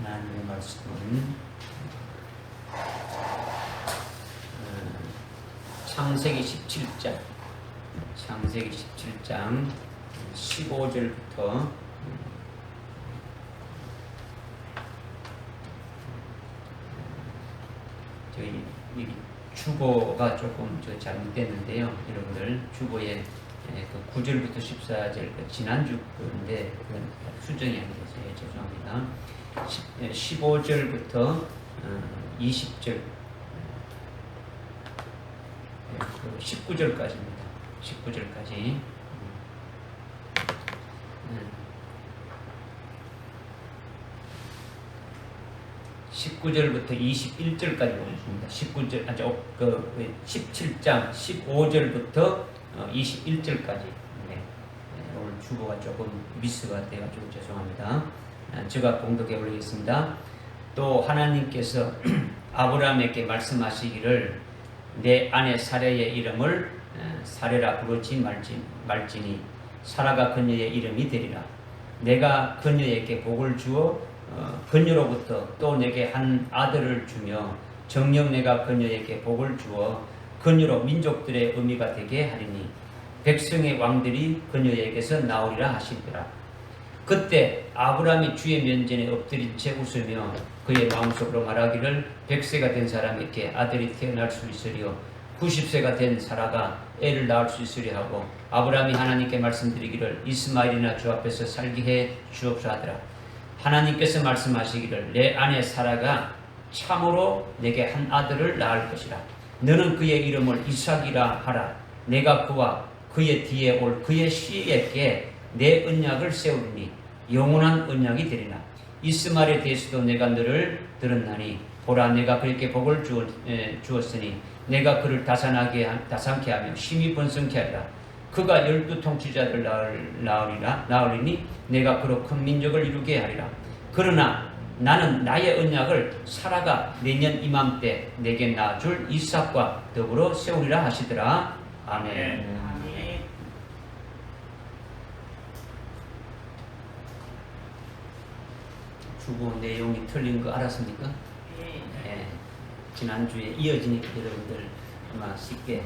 하나님의 말씀은 창세기 17장 15절부터 저희 주보가 조금 잘못됐는데요. 여러분들 주보에 그 9절부터 14절 지난주 건데 그건 수정이 안 돼서 죄송합니다. 15절부터 20절 19절까지입니다. 19절까지 19절부터 21절까지 보겠습니다. 17장 15절부터 21절까지. 오늘 주보가 조금 미스가 돼가지고 죄송합니다. 제가 봉독해 올리겠습니다. 또 하나님께서 아브라함에게 말씀하시기를 내 아내 사레의 이름을 사레라 부르지 말지니 사라가 그녀의 이름이 되리라. 내가 그녀에게 복을 주어 그녀로부터 또 내게 한 아들을 주며 정녕 내가 그녀에게 복을 주어 그녀로 민족들의 의미가 되게 하리니 백성의 왕들이 그녀에게서 나오리라 하시더라. 그때 아브라함이 주의 면전에 엎드린 채 웃으며 그의 마음속으로 말하기를 100세가 된 사람에게 아들이 태어날 수 있으리요 90세가 된 사라가 애를 낳을 수 있으리 하고 아브라함이 하나님께 말씀드리기를 이스마엘이나 주 앞에서 살게 해 주옵소서 하더라. 하나님께서 말씀하시기를 내 아내 사라가 참으로 내게 한 아들을 낳을 것이라. 너는 그의 이름을 이삭이라 하라. 내가 그와 그의 뒤에 올 그의 씨에게 내 언약을 세우리니 영원한 언약이 되리라. 이스마엘에 대해서도 내가 너를 들었나니 보라 내가 그에게 복을 주었으니 내가 그를 다산케 하며 심히 번성케 하리라. 그가 12 통치자를 낳으리니 내가 그로 큰 민족을 이루게 하리라. 그러나 나는 나의 언약을 사라가 내년 이맘때 내게 낳아줄 이삭과 더불어 세우리라 하시더라. 아멘. 주보 내용이 틀린 거 알았습니까? 네. 지난주에 이어지니까 여러분들 아마 쉽게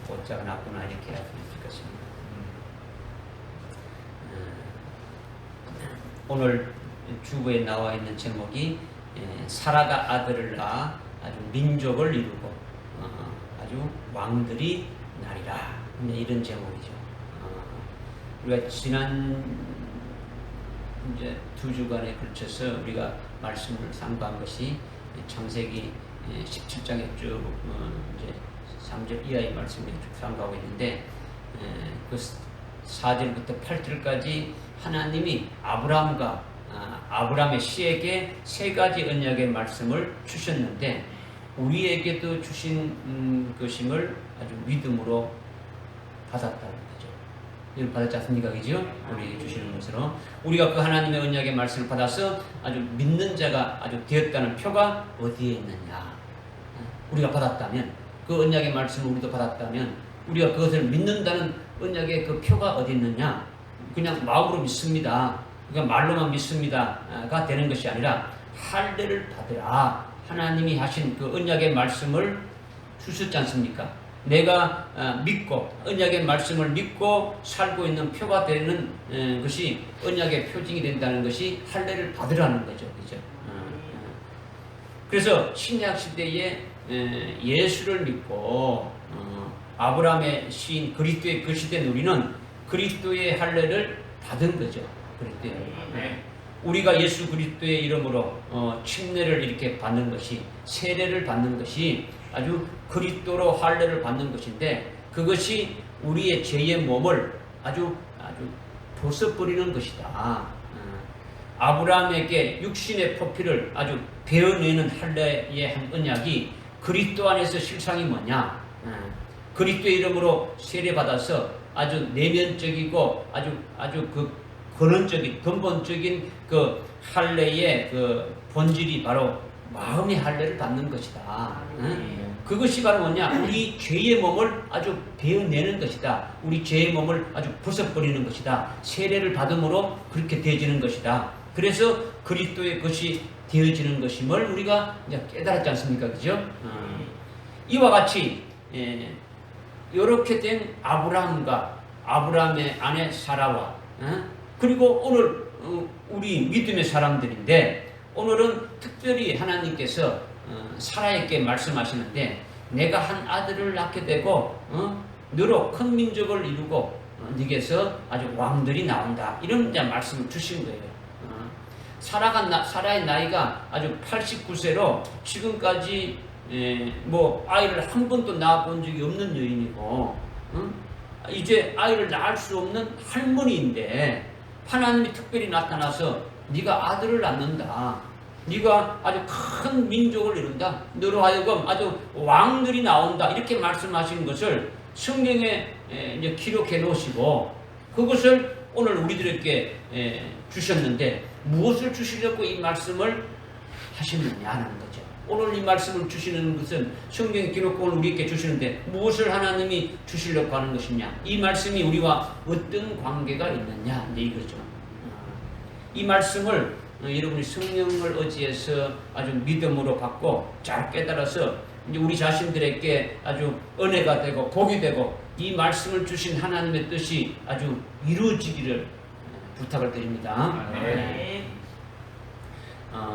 보자가 났구나 이렇게 할 수 있을 것입니다. 오늘 주보에 나와 있는 제목이 사라가 아들을 낳아 아주 민족을 이루고 아주 왕들이 나리라 이런 제목이죠. 우리가 지난 이제 2주간에 걸쳐서 우리가 말씀을 상고한 것이 창세기 17장에 쭉 이제 3절 이하의 말씀을 쭉 상고하고 있는데 그 4절부터 8절까지 하나님이 아브라함의 씨에게 3가지 언약의 말씀을 주셨는데 우리에게도 주신 것임을 아주 믿음으로 받았다는 거죠. 이걸 받았지 않습니까? 그죠? 우리에게 주시는 것으로 우리가 그 하나님의 언약의 말씀을 받아서 아주 믿는 자가 아주 되었다는 표가 어디에 있느냐? 우리가 받았다면 그 언약의 말씀을 우리도 받았다면 우리가 그것을 믿는다는 언약의 그 표가 어디 있느냐? 그냥 마음으로 믿습니다. 그러니까 말로만 믿습니다가 되는 것이 아니라 할례를 받으라. 하나님이 하신 그 언약의 말씀을 주셨지 않습니까? 내가 믿고 언약의 말씀을 믿고 살고 있는 표가 되는 것이 언약의 표징이 된다는 것이 할례를 받으라는 거죠. 그죠? 그래서 신약 시대에 예수를 믿고 아브라함의 시인 그리스도의 그 시대는 우리는 그리스도의 할례를 받은 거죠. 우리가 예수 그리스도의 이름으로 침례를 이렇게 받는 것이 세례를 받는 것이 아주 그리스도로 할례를 받는 것인데 그것이 우리의 죄의 몸을 아주 벗어버리는 것이다. 아브라함에게 육신의 포피를 아주 베어내는 할례의 한 언약이 그리스도 안에서 실상이 뭐냐? 그리스도의 이름으로 세례받아서 아주 내면적이고 아주 그 근원적인 근본적인 그 할례의 그 본질이 바로 마음의 할례를 받는 것이다. 그것이 바로 뭐냐? 우리 죄의 몸을 아주 베어내는 것이다. 우리 죄의 몸을 아주 벗어버리는 것이다. 세례를 받음으로 그렇게 되어지는 것이다. 그래서 그리스도의 것이 되어지는 것임을 우리가 이제 깨달았지 않습니까? 그죠? 이와 같이 이렇게 된 아브라함과 아브라함의 아내 사라와 그리고 오늘 우리 믿음의 사람들인데 오늘은 특별히 하나님께서 사라에게 말씀하시는데 내가 한 아들을 낳게 되고 너로 큰 민족을 이루고 네게서 아주 왕들이 나온다 이런 이제 말씀을 주신 거예요. 사라의 나이가 아주 89세로 지금까지 뭐 아이를 한 번도 낳아본 적이 없는 여인이고 이제 아이를 낳을 수 없는 할머니인데 하나님이 특별히 나타나서 네가 아들을 낳는다. 네가 아주 큰 민족을 이룬다. 너로 하여금 아주 왕들이 나온다. 이렇게 말씀하신 것을 성경에 이제 기록해 놓으시고 그것을 오늘 우리들에게 주셨는데 무엇을 주시려고 이 말씀을 하시느냐 하는 거죠. 오늘 이 말씀을 주시는 것은 성경의 기록을 우리에게 주시는데 무엇을 하나님이 주시려고 하는 것이냐. 이 말씀이 우리와 어떤 관계가 있느냐 이거죠. 이 말씀을 여러분이 성령을 의지해서 아주 믿음으로 받고 잘 깨달아서 이제 우리 자신들에게 아주 은혜가 되고 복이 되고 이 말씀을 주신 하나님의 뜻이 아주 이루어지기를 부탁을 드립니다.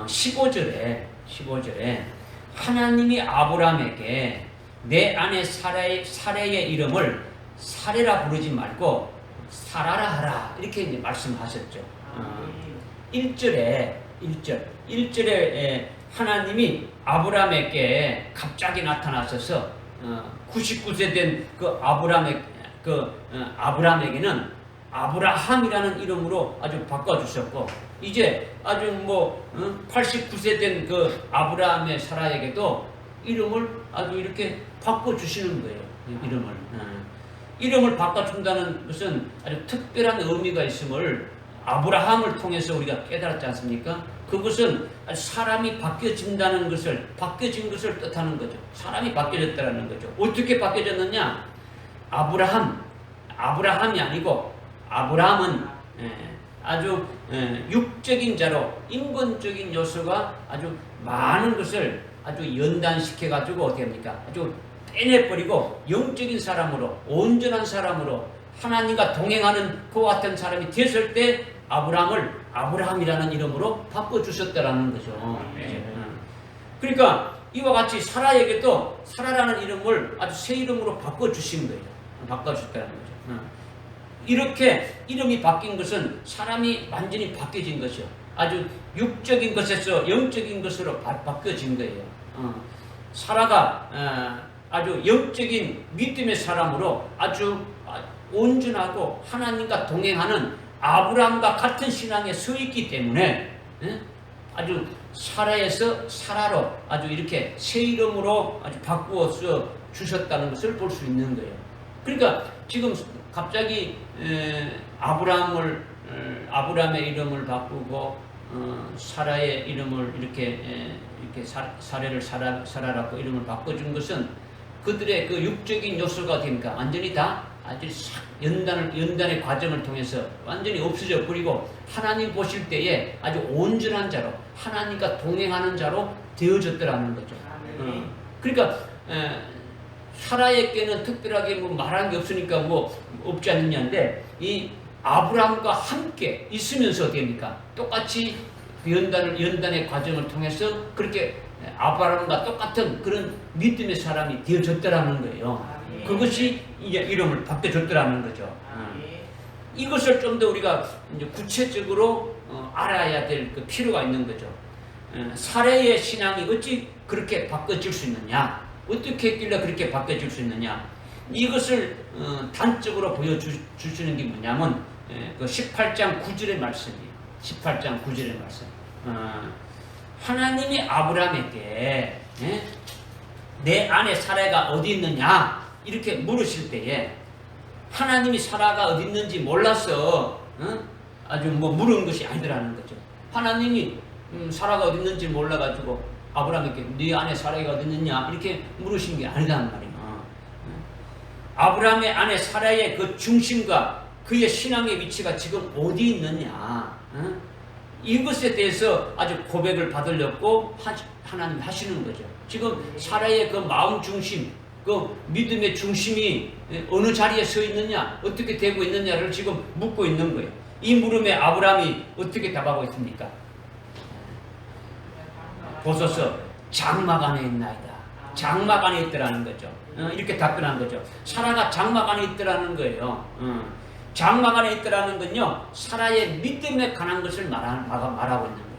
15절에 하나님이 아브라함에게 내 아내 사레의 이름을 사레라 부르지 말고 사라라 하라 이렇게 이제 말씀하셨죠. 1절에 하나님이 아브라함에게 갑자기 나타나셔서 99세 된 그 아브라함에게는 아브라함이라는 이름으로 아주 바꿔주셨고 이제 아주 89세 된 그 아브라함의 사라에게도 이름을 아주 이렇게 바꿔주시는 거예요. 이름을 바꿔준다는 것은 아주 특별한 의미가 있음을 아브라함을 통해서 우리가 깨달았지 않습니까? 그것은 사람이 바뀌어진 것을 뜻하는 거죠. 사람이 바뀌어졌다는 거죠. 어떻게 바뀌어졌느냐? 아브라함이 아니고 아브라함은 아주 육적인 자로 인본적인 요소가 아주 많은 것을 아주 연단시켜 가지고 어떻게 합니까? 아주 빼내버리고 영적인 사람으로 온전한 사람으로 하나님과 동행하는 그와 같은 사람이 됐을 때 아브라함을 아브라함이라는 이름으로 바꿔주셨다라는 거죠. 그러니까 이와 같이 사라에게도 사라라는 이름을 아주 새 이름으로 바꿔주신 거예요. 바꿔주셨다는 거죠. 이렇게 이름이 바뀐 것은 사람이 완전히 바뀌어진 것이요. 아주 육적인 것에서 영적인 것으로 바뀌어진 거예요. 사라가 아주 영적인 믿음의 사람으로 아주 온전하고 하나님과 동행하는 아브라함과 같은 신앙에 서 있기 때문에 아주 사라에서 사라로 아주 이렇게 새 이름으로 아주 바꾸어서 주셨다는 것을 볼 수 있는 거예요. 그러니까 지금 갑자기 아브라함의 이름을 바꾸고 사라의 이름을 이렇게 사라를 사라라고 이름을 바꿔준 것은 그들의 그 육적인 요소가 됩니까? 완전히 다 아주 연단의 과정을 통해서 완전히 없어져 버리고 하나님 보실 때에 아주 온전한 자로 하나님과 동행하는 자로 되어졌더라는 거죠. 그러니까 사라에게는 특별하게 말하는 게 없으니까 없지 않느냐인데 이 아브라함과 함께 있으면서 됩니까? 똑같이 연단의 과정을 통해서 그렇게 아브라함과 똑같은 그런 믿음의 사람이 되어졌더라는 거예요. 그것이 이제 이름을 바뀌어졌더라는 거죠. 이것을 좀 더 우리가 이제 구체적으로 알아야 될 그 필요가 있는 거죠. 사례의 신앙이 어찌 그렇게 바꿔질 수 있느냐? 어떻게 했길래 그렇게 바꿔질 수 있느냐? 이것을 단적으로 보여주시는 게 뭐냐면 그 18장 9절의 말씀이에요. 18장 9절의 말씀. 하나님이 아브라함에게 내 아내 사라가 어디 있느냐? 이렇게 물으실 때에 하나님이 사라가 어디 있는지 몰라서 아주 물은 것이 아니더라는 거죠. 하나님이 사라가 어디 있는지 몰라가지고 아브라함에게 네 아내 사라가 어디 있느냐 이렇게 물으신 게 아니란 말이에요. 아브라함의 아내 사라의 그 중심과 그의 신앙의 위치가 지금 어디 있느냐 이것에 대해서 아주 고백을 받으려고 하나님 하시는 거죠. 지금 사라의 그 마음 중심, 그 믿음의 중심이 어느 자리에 서 있느냐, 어떻게 되고 있느냐를 지금 묻고 있는 거예요. 이 물음에 아브라함이 어떻게 답하고 있습니까? 보소서 장막 안에 있나이다. 장막 안에 있더라는 거죠. 이렇게 답변한 거죠. 사라가 장막 안에 있더라는 거예요. 장막 안에 있더라는 건요, 사라의 믿음에 관한 것을 말하고 있는 거예요.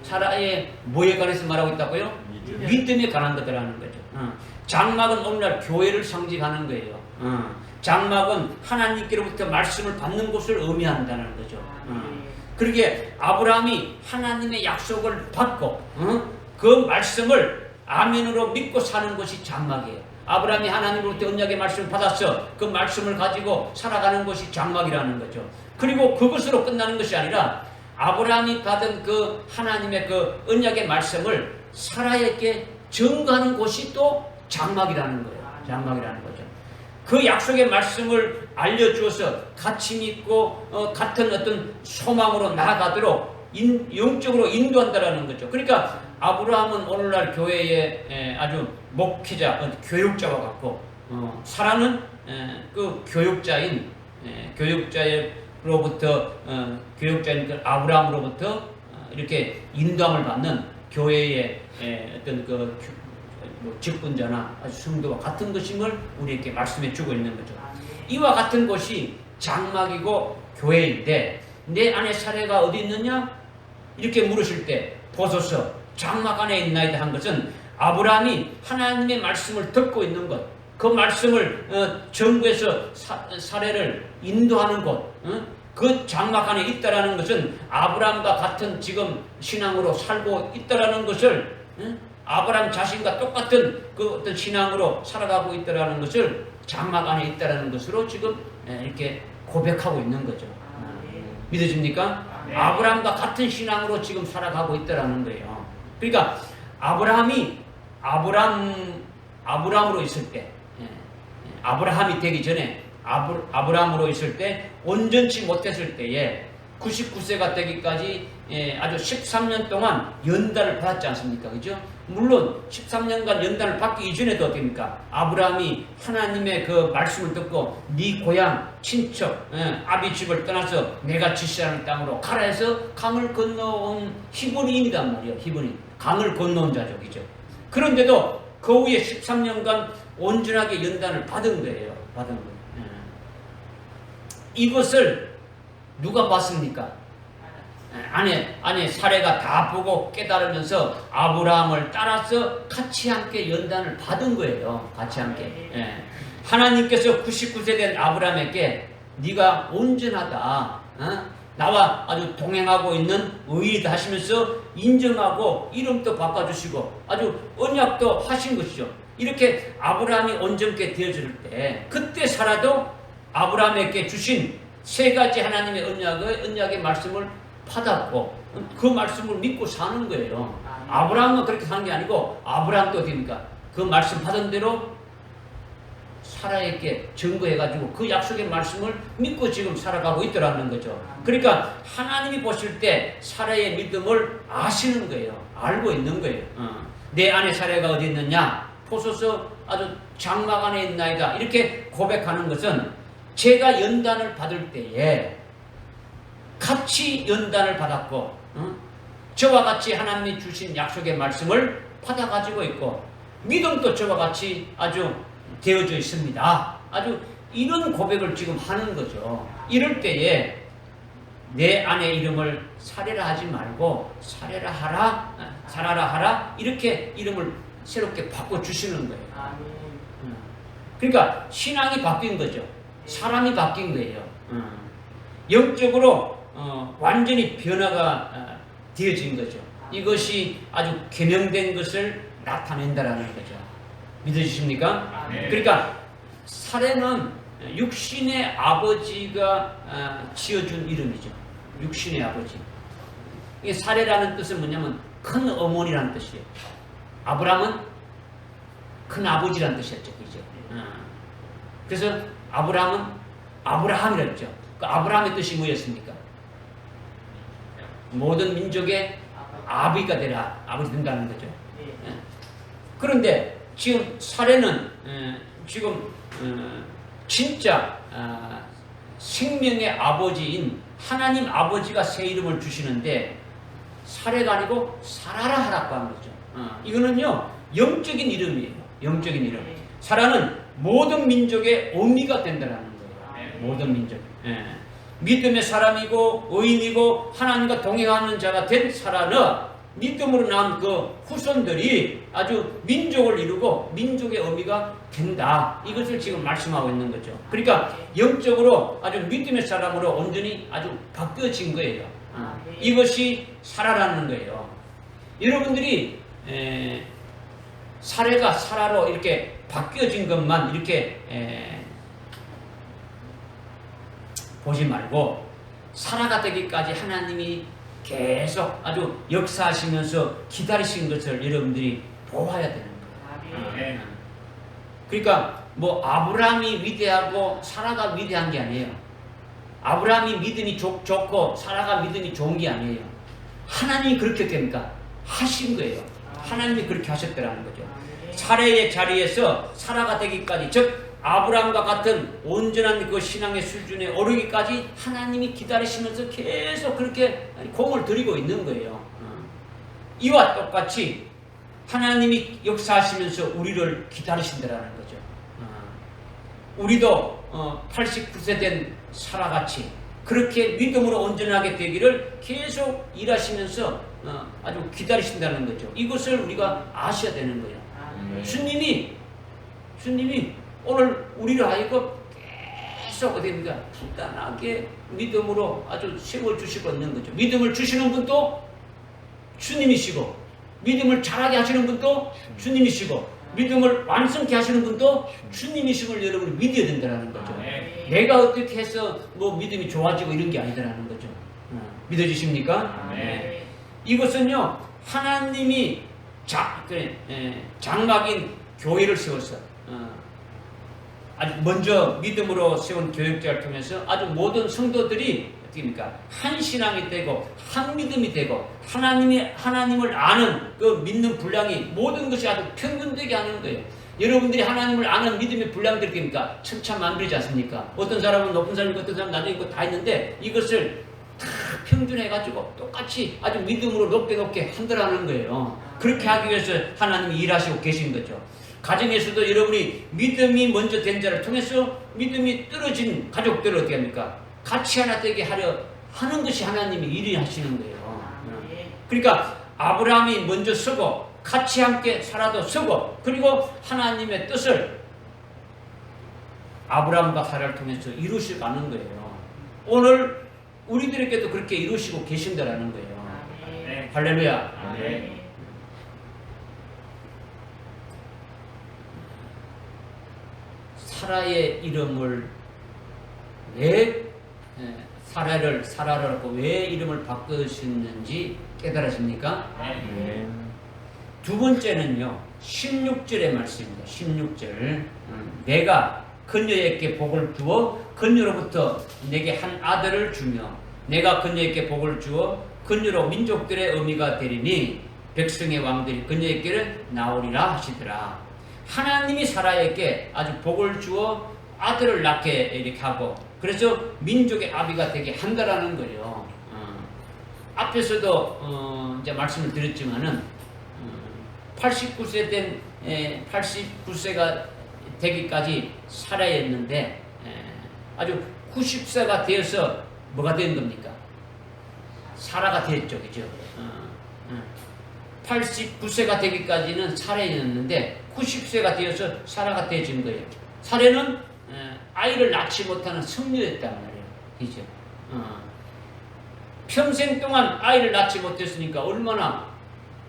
사라의 뭐에 관해서 말하고 있다고요? 믿음에 관한 것이라는 거죠. 장막은 오늘날 교회를 상징하는 거예요. 장막은 하나님께로부터 말씀을 받는 곳을 의미한다는 거죠. 그러게 아브라함이 하나님의 약속을 받고 그 말씀을 아멘으로 믿고 사는 것이 장막이에요. 아브라함이 하나님으로부터 언약의 말씀을 받았어. 그 말씀을 가지고 살아가는 것이 장막이라는 거죠. 그리고 그것으로 끝나는 것이 아니라 아브라함이 받은 그 하나님의 그 언약의 말씀을 사라에게 증거하는 곳이 또 장막이라는 거예요. 장막이라는 거죠. 그 약속의 말씀을 알려주어서 같이 믿고 같은 어떤 소망으로 나아가도록 영적으로 인도한다라는 거죠. 그러니까 아브라함은 오늘날 교회의 아주 목회자, 교육자와 같고 사라는 그 교육자인 교육자로부터 교육자인 그 아브라함으로부터 이렇게 인도함을 받는 교회의 어떤 그 직분자나 아주 성도와 같은 것임을 우리에게 말씀해 주고 있는 거죠. 이와 같은 곳이 장막이고 교회인데 내 안에 사례가 어디 있느냐? 이렇게 물으실 때 보소서 장막 안에 있나이다 한 것은 아브라함이 하나님의 말씀을 듣고 있는 것, 그 말씀을 전구해서 사례를 인도하는 곳, 그 장막 안에 있다라는 것은 아브라함과 같은 지금 신앙으로 살고 있다라는 것을 아브라함 자신과 똑같은 그 어떤 신앙으로 살아가고 있다라는 것을 장막 안에 있다라는 것으로 지금 이렇게 고백하고 있는 거죠. 믿어집니까? 네. 아브라함과 같은 신앙으로 지금 살아가고 있다라는 거예요. 그러니까 아브라함이 아브라함으로 있을 때, 아브라함이 되기 전에 아브라함으로 있을 때 온전치 못했을 때에 99세가 되기까지 아주 13년 동안 연단을 받았지 않습니까? 그죠? 물론 13년간 연단을 받기 이전에도 어떻습니까? 아브라함이 하나님의 그 말씀을 듣고 네 고향, 친척, 아비 집을 떠나서 내가 지시하는 땅으로 가라 해서 강을 건너온 히브리인이란 말이에요. 히브리인. 강을 건너온 자죠. 그죠? 그런데도 그 후에 13년간 온전하게 연단을 받은 거예요. 받은 거예요. 이것을 누가 봤습니까? 안에 사례가 다 보고 깨달으면서 아브라함을 따라서 같이 함께 연단을 받은 거예요. 같이 함께. 하나님께서 99세 된 아브라함에게 네가 온전하다, 나와 아주 동행하고 있는 의인이다 하시면서 인정하고 이름도 바꿔주시고 아주 언약도 하신 것이죠. 이렇게 아브라함이 온전케 되어질 때 그때 사라도 아브라함에게 주신 세 가지 하나님의 언약의 말씀을 받았고 그 말씀을 믿고 사는 거예요. 아브라함은 그렇게 사는 게 아니고 아브라함도 어디입니까? 그 말씀 받은 대로 사라에게 증거해가지고 그 약속의 말씀을 믿고 지금 살아가고 있더라는 거죠. 그러니까 하나님이 보실 때 사라의 믿음을 아시는 거예요. 알고 있는 거예요. 내 안에 사라가 어디 있느냐? 보소서 아주 장막 안에 있나이다. 이렇게 고백하는 것은 제가 연단을 받을 때에 같이 연단을 받았고 저와 같이 하나님이 주신 약속의 말씀을 받아가지고 있고 믿음도 저와 같이 아주 되어져 있습니다. 아주 이런 고백을 지금 하는 거죠. 이럴 때에 내 안의 이름을 사례라 하지 말고 사례라 하라, 사라라 하라 이렇게 이름을 새롭게 바꿔주시는 거예요. 그러니까 신앙이 바뀐 거죠. 사람이 바뀐 거예요. 영적으로 완전히 변화가 되어진 거죠. 이것이 아주 개명된 것을 나타낸다라는 거죠. 믿으십니까? 네. 그러니까 사례는 육신의 아버지가 지어준 이름이죠. 육신의 아버지. 이게 사례라는 뜻은 뭐냐면 큰 어머니라는 뜻이에요. 아브라함은 큰 아버지라는 뜻이었죠. 그죠? 그래서 아브라함은 아브라함이라 했죠. 그 아브라함의 뜻이 뭐였습니까? 모든 민족의 아비가 되라. 아버지 된다는 거죠. 그런데 지금 사례는 지금 진짜 생명의 아버지인 하나님 아버지가 새 이름을 주시는데 사례가 아니고 사라라 하라고 하는 거죠. 이거는요 영적인 이름이에요. 영적인 이름. 사라는 모든 민족의 어미가 된다는 거예요. 모든 민족. 믿음의 사람이고 의인이고 하나님과 동행하는 자가 된 사라는 믿음으로 낳은 그 후손들이 아주 민족을 이루고 민족의 어미가 된다. 이것을 지금 말씀하고 있는 거죠. 그러니까 영적으로 아주 믿음의 사람으로 온전히 아주 바뀌어진 거예요. 이것이 사라라는 거예요. 여러분들이 사례가 사라로 이렇게 바뀌어진 것만 이렇게 보지 말고 사라가 되기까지 하나님이 계속 아주 역사하시면서 기다리신 것을 여러분들이 보아야 되는 거예요. 그러니까 뭐 아브라함이 위대하고 사라가 위대한 게 아니에요. 아브라함이 믿음이 좋고 사라가 믿음이 좋은 게 아니에요. 하나님이 그렇게 됩니까? 하신 거예요. 하나님이 그렇게 하셨더라는 거죠. 사례의 자리에서 사라가 되기까지, 즉 아브라함과 같은 온전한 그 신앙의 수준에 오르기까지 하나님이 기다리시면서 계속 그렇게 공을 들이고 있는 거예요. 이와 똑같이 하나님이 역사하시면서 우리를 기다리신다라는 거죠. 우리도 89세 된 사라같이 그렇게 믿음으로 온전하게 되기를 계속 일하시면서 아주 기다리신다는 거죠. 이것을 우리가 아셔야 되는 거예요. 주님이 오늘 우리를 하여금 계속 어디입니까? 단단하게 믿음으로 아주 세워주시고 있는 거죠. 믿음을 주시는 분도 주님이시고, 믿음을 잘하게 하시는 분도 주님이시고, 믿음을 완성케 하시는 분도 주님이심을 여러분이 믿어야 된다는 거죠. 내가 어떻게 해서 뭐 믿음이 좋아지고 이런 게 아니다라는 거죠. 믿어지십니까? 이것은요, 하나님이 장막인 교회를 세웠어. 아주 먼저 믿음으로 세운 교육자를 통해서 아주 모든 성도들이 어떻게입니까? 한 신앙이 되고 한 믿음이 되고 하나님을 아는 그 믿는 분량이 모든 것이 아주 평균되게 하는 거예요. 여러분들이 하나님을 아는 믿음의 분량이 됩니까? 천차만별이지 않습니까? 어떤 사람은 높은 사람이고 어떤 사람은 낮은 있고 다 있는데 이것을 다 평균해가지고 똑같이 아주 믿음으로 높게 한다라는 거예요. 그렇게 하기 위해서 하나님이 일하시고 계신 거죠. 가정에서도 여러분이 믿음이 먼저 된 자를 통해서 믿음이 떨어진 가족들을 어떻게 합니까? 같이 하나 되게 하려 하는 것이 하나님이 일이 하시는 거예요. 그러니까 아브라함이 먼저 서고 같이 함께 살아도 서고 그리고 하나님의 뜻을 아브라함과 사라를 통해서 이루시고 가는 거예요. 오늘 우리들에게도 그렇게 이루시고 계신다라는 거예요. 할렐루야. 사라의 이름을 왜 사라를 왜 이름을 바꾸셨는지 깨달으십니까? 두 번째는요 16절의 말씀입니다. 16절 내가 그녀에게 복을 주어 그녀로부터 내게 한 아들을 주며 내가 그녀에게 복을 주어 그녀로 민족들의 의미가 되리니 백성의 왕들이 그녀에게를 나오리라 하시더라. 하나님이 사라에게 아주 복을 주어 아들을 낳게 이렇게 하고 그래서 민족의 아비가 되게 한다라는 거예요. 앞에서도 이제 말씀을 드렸지만은 89세가 되기까지 사라였는데 아주 90세가 되어서 뭐가 된 겁니까? 사라가 됐죠, 그죠? 89세가 되기까지는 사라였는데 90세가 되어서 사라가 되어진 거예요. 사례는 아이를 낳지 못하는 성녀였단 말이에요. 그죠? 평생 동안 아이를 낳지 못했으니까 얼마나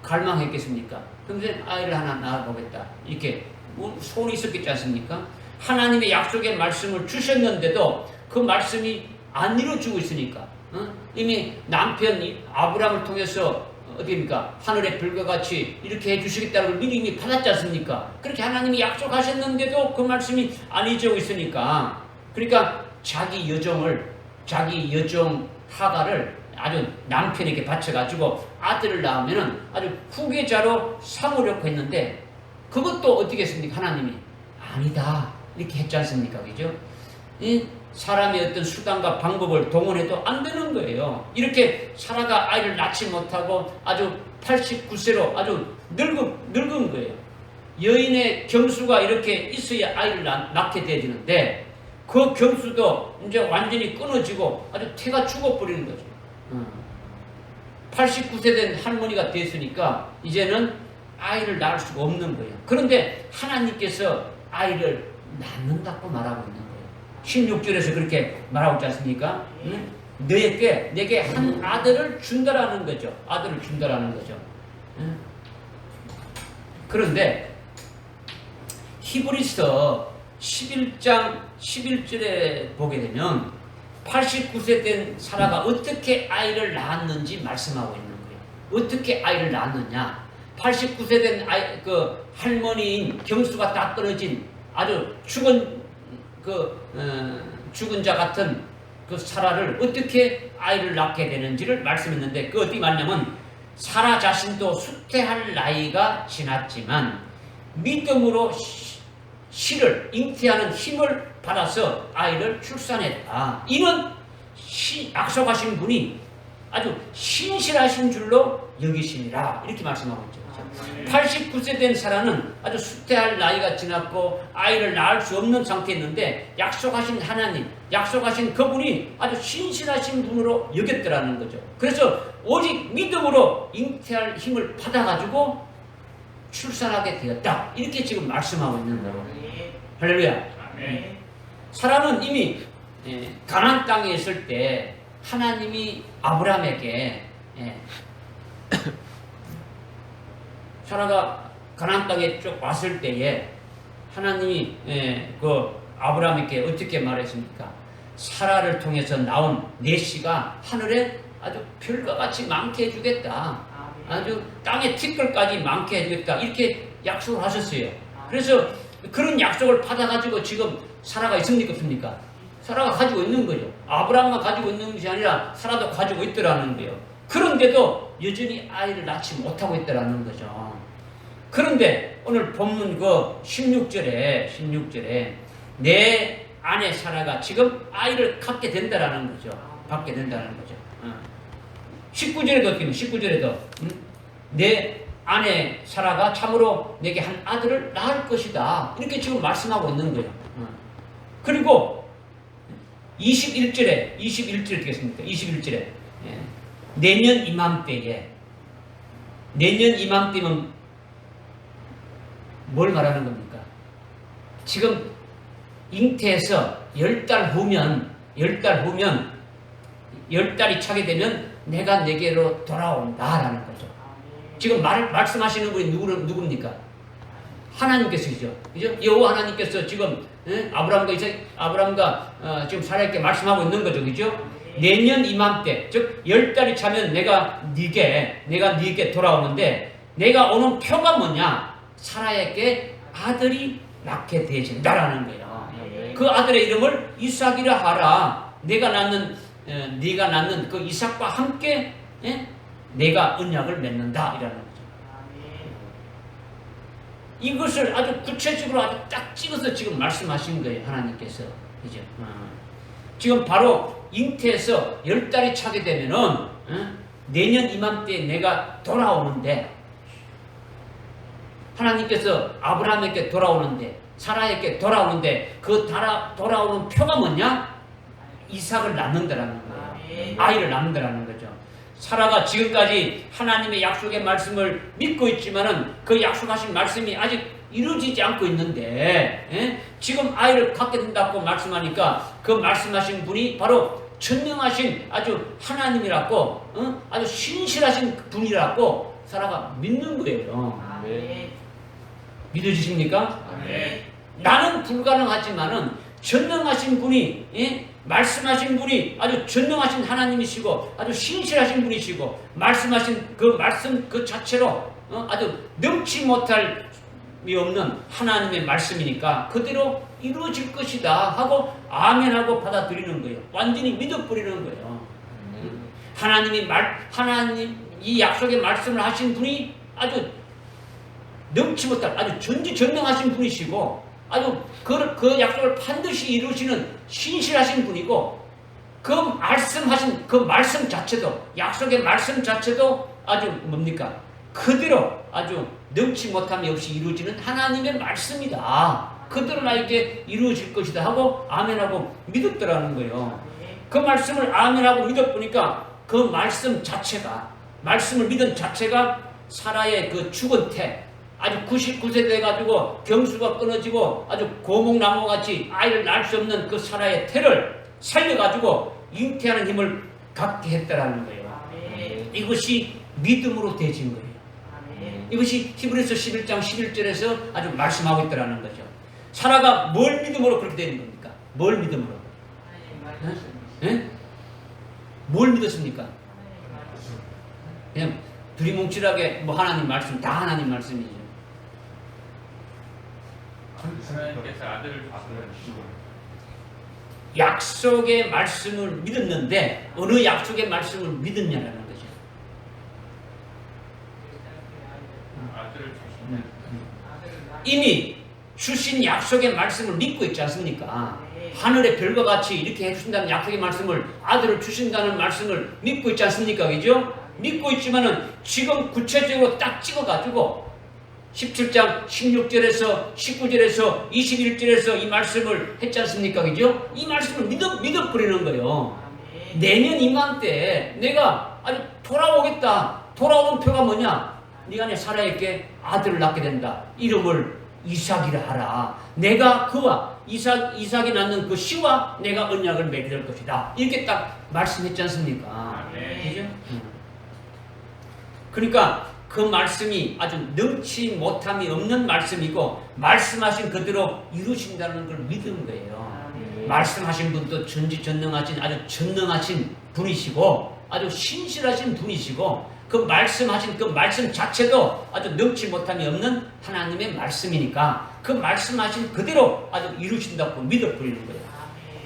갈망했겠습니까? 평생 아이를 하나 낳아보겠다. 이렇게 소원이 있었겠지 않습니까? 하나님의 약속의 말씀을 주셨는데도 그 말씀이 안 이루어지고 있으니까 이미 남편 아브라함을 통해서 어디입니까? 하늘의 별과 같이 이렇게 해주시겠다고 미리 이미 받았지 않습니까? 그렇게 하나님이 약속하셨는데도 그 말씀이 안 이루어지고 있으니까 그러니까 자기 여종 하가를 아주 남편에게 바쳐가지고 아들을 낳으면은 아주 후계자로 삼으려고 했는데 그것도 어떻게 했습니까? 하나님이 아니다 이렇게 했지 않습니까? 그죠? 이 사람의 어떤 수단과 방법을 동원해도 안 되는 거예요. 이렇게 사라가 아이를 낳지 못하고 아주 89세로 아주 늙은 거예요. 여인의 경수가 이렇게 있어야 아이를 낳게 되어지는데 그 경수도 이제 완전히 끊어지고 아주 태가 죽어버리는 거죠. 89세 된 할머니가 됐으니까 이제는 아이를 낳을 수가 없는 거예요. 그런데 하나님께서 아이를 낳는다고 말하고 있는 거예요. 16절에서 그렇게 말하고 있지 않습니까? 내게 한 아들을 준다라는 거죠. 아들을 준다라는 거죠. 그런데 히브리서 11장 11절에 보게 되면 89세 된 사라가 어떻게 아이를 낳았는지 말씀하고 있는 거예요. 어떻게 아이를 낳았느냐? 89세 된 그 할머니인 경수가 다 끊어진 아주 죽은 자 같은 그 사라를 어떻게 아이를 낳게 되는지를 말씀했는데 그 어떻게 말하냐면 사라 자신도 수태할 나이가 지났지만 믿음으로 잉태하는 힘을 받아서 아이를 출산했다. 이는 약속하신 분이 아주 신실하신 줄로 여기심이라 이렇게 말씀하고 있죠. 89세 된 사라는 아주 수태할 나이가 지났고 아이를 낳을 수 없는 상태였는데 약속하신 하나님, 약속하신 그분이 아주 신실하신 분으로 여겼더라는 거죠. 그래서 오직 믿음으로 잉태할 힘을 받아가지고 출산하게 되었다. 이렇게 지금 말씀하고 있는 거예요. 할렐루야. 사라는 이미 가나안 땅에 있을 때 하나님이 아브라함에게 사라가 가나안 땅에 쭉 왔을 때에 하나님이 그 아브라함에게 어떻게 말했습니까? 사라를 통해서 나온 내 씨가 하늘에 아주 별과 같이 많게 해주겠다. 아주 땅의 티끌까지 많게 해주겠다. 이렇게 약속을 하셨어요. 그래서 그런 약속을 받아가지고 지금 사라가 있습니까? 없습니까? 사라가 가지고 있는 거죠. 아브라함만 가지고 있는 것이 아니라 사라도 가지고 있더라는 거예요. 그런데도 여전히 아이를 낳지 못하고 있더라는 거죠. 그런데 오늘 본문 그 16절에 내 아내 사라가 지금 아이를 갖게 된다라는 거죠. 갖게 된다는 거죠. 19절에도 어떻게 19절에도 내 아내 사라가 참으로 내게 한 아들을 낳을 것이다. 이렇게 지금 말씀하고 있는 거예요. 그리고 21절에 어떻게 했습니까? 21절에 내년 이맘때면 뭘 말하는 겁니까? 지금 잉태해서 10달 후면 10달이 차게 되면 내가 내게로 돌아온다라는 거죠. 지금 말씀하시는 분이 누굽니까? 하나님께서죠. 그죠? 여호와 하나님께서 지금 아브라함과 지금 사라에게 말씀하고 있는 거죠. 그죠? 내년 이맘때, 즉 10달이 차면 내가 네게 돌아오는데 내가 오는 표가 뭐냐? 사라에게 아들이 낳게 되신다라는 거예요. 그 아들의 이름을 이삭이라 하라. 네가 낳는 그 이삭과 함께 내가 언약을 맺는다 이라는 거죠. 이것을 아주 구체적으로 아주 딱 찍어서 지금 말씀하신 거예요. 하나님께서. 그죠? 지금 바로 잉태해서 10달이 차게 되면은 내년 이맘때에 내가 돌아오는데 하나님께서 아브라함에게 돌아오는데 사라에게 돌아오는데 그 돌아오는 표가 뭐냐? 이삭을 낳는다라는 거예요. 아이를 낳는다라는 거죠. 사라가 지금까지 하나님의 약속의 말씀을 믿고 있지만은 그 약속하신 말씀이 아직 이루어지지 않고 있는데 지금 아이를 갖게 된다고 말씀하니까 그 말씀하신 분이 바로 전능하신 아주 하나님이라고 아주 신실하신 분이라고 사라가 믿는 거예요. 믿어지십니까? 나는 불가능하지만은 전능하신 분이 말씀하신 분이 아주 전능하신 하나님이시고 아주 신실하신 분이시고 말씀하신 그 말씀 그 자체로 아주 넘치 못할 이 없는 하나님의 말씀이니까 그대로 이루어질 것이다 하고 아멘하고 받아들이는 거예요. 완전히 믿어버리는 거예요. 하나님 이 약속의 말씀을 하신 분이 아주 넘치 못할 아주 전지전능하신 분이시고 아주 그 약속을 반드시 이루시는 신실하신 분이고 그 말씀 자체도 약속의 말씀 자체도 아주 뭡니까? 그대로 아주 넘치 못함이 없이 이루어지는 하나님의 말씀이다. 그대로 나에게 이루어질 것이다 하고 아멘하고 믿었더라는 거예요. 그 말씀을 아멘하고 믿어보니까 그 말씀 자체가 말씀을 믿은 자체가 사라의 그 죽은 태 아주 99세 돼가지고 경수가 끊어지고 아주 고목나무같이 아이를 낳을 수 없는 그 사라의 태를 살려가지고 잉태하는 힘을 갖게 했다라는 거예요. 이것이 믿음으로 되진 거예요. 이것이 히브리서 11장 11절에서 아주 말씀하고 있다라는 거죠. 사라가 뭘 믿음으로 그렇게 되는 겁니까? 뭘 믿음으로? 네? 뭘 믿었습니까? 그냥 두리뭉실하게 뭐 하나님 말씀 다 하나님 말씀이죠. 하나님께서 아들을 주시고 약속의 말씀을 믿었는데 어느 약속의 말씀을 믿었냐라는 거죠. 아들을 주시고 이미 주신 약속의 말씀을 믿고 있지 않습니까? 하늘의 별과 같이 이렇게 해주신다는 약속의 말씀을 아들을 주신다는 말씀을 믿고 있지 않습니까? 그죠? 믿고 있지만은 지금 구체적으로 딱 찍어가지고 17장 16절에서 19절에서 21절에서 이 말씀을 했지 않습니까? 그죠? 이 말씀을 믿어버리는 거예요. 내년 이맘때 내가 아주 돌아오겠다. 돌아오는 표가 뭐냐? 네가 내 사라에게 아들을 낳게 된다. 이름을 이삭이라 하라. 내가 그와 이삭이 낳는 그 씨와 내가 언약을 맺게 될 것이다. 이렇게 딱 말씀했지 않습니까? 그죠? 그러니까 그 말씀이 아주 능치 못함이 없는 말씀이고 말씀하신 그대로 이루신다는 걸 믿은 거예요. 말씀하신 분도 전지전능하신 아주 전능하신 분이시고 아주 신실하신 분이시고 그 말씀하신 그 말씀 자체도 아주 능치 못함이 없는 하나님의 말씀이니까 그 말씀하신 그대로 아주 이루신다고 믿어버리는 거예요.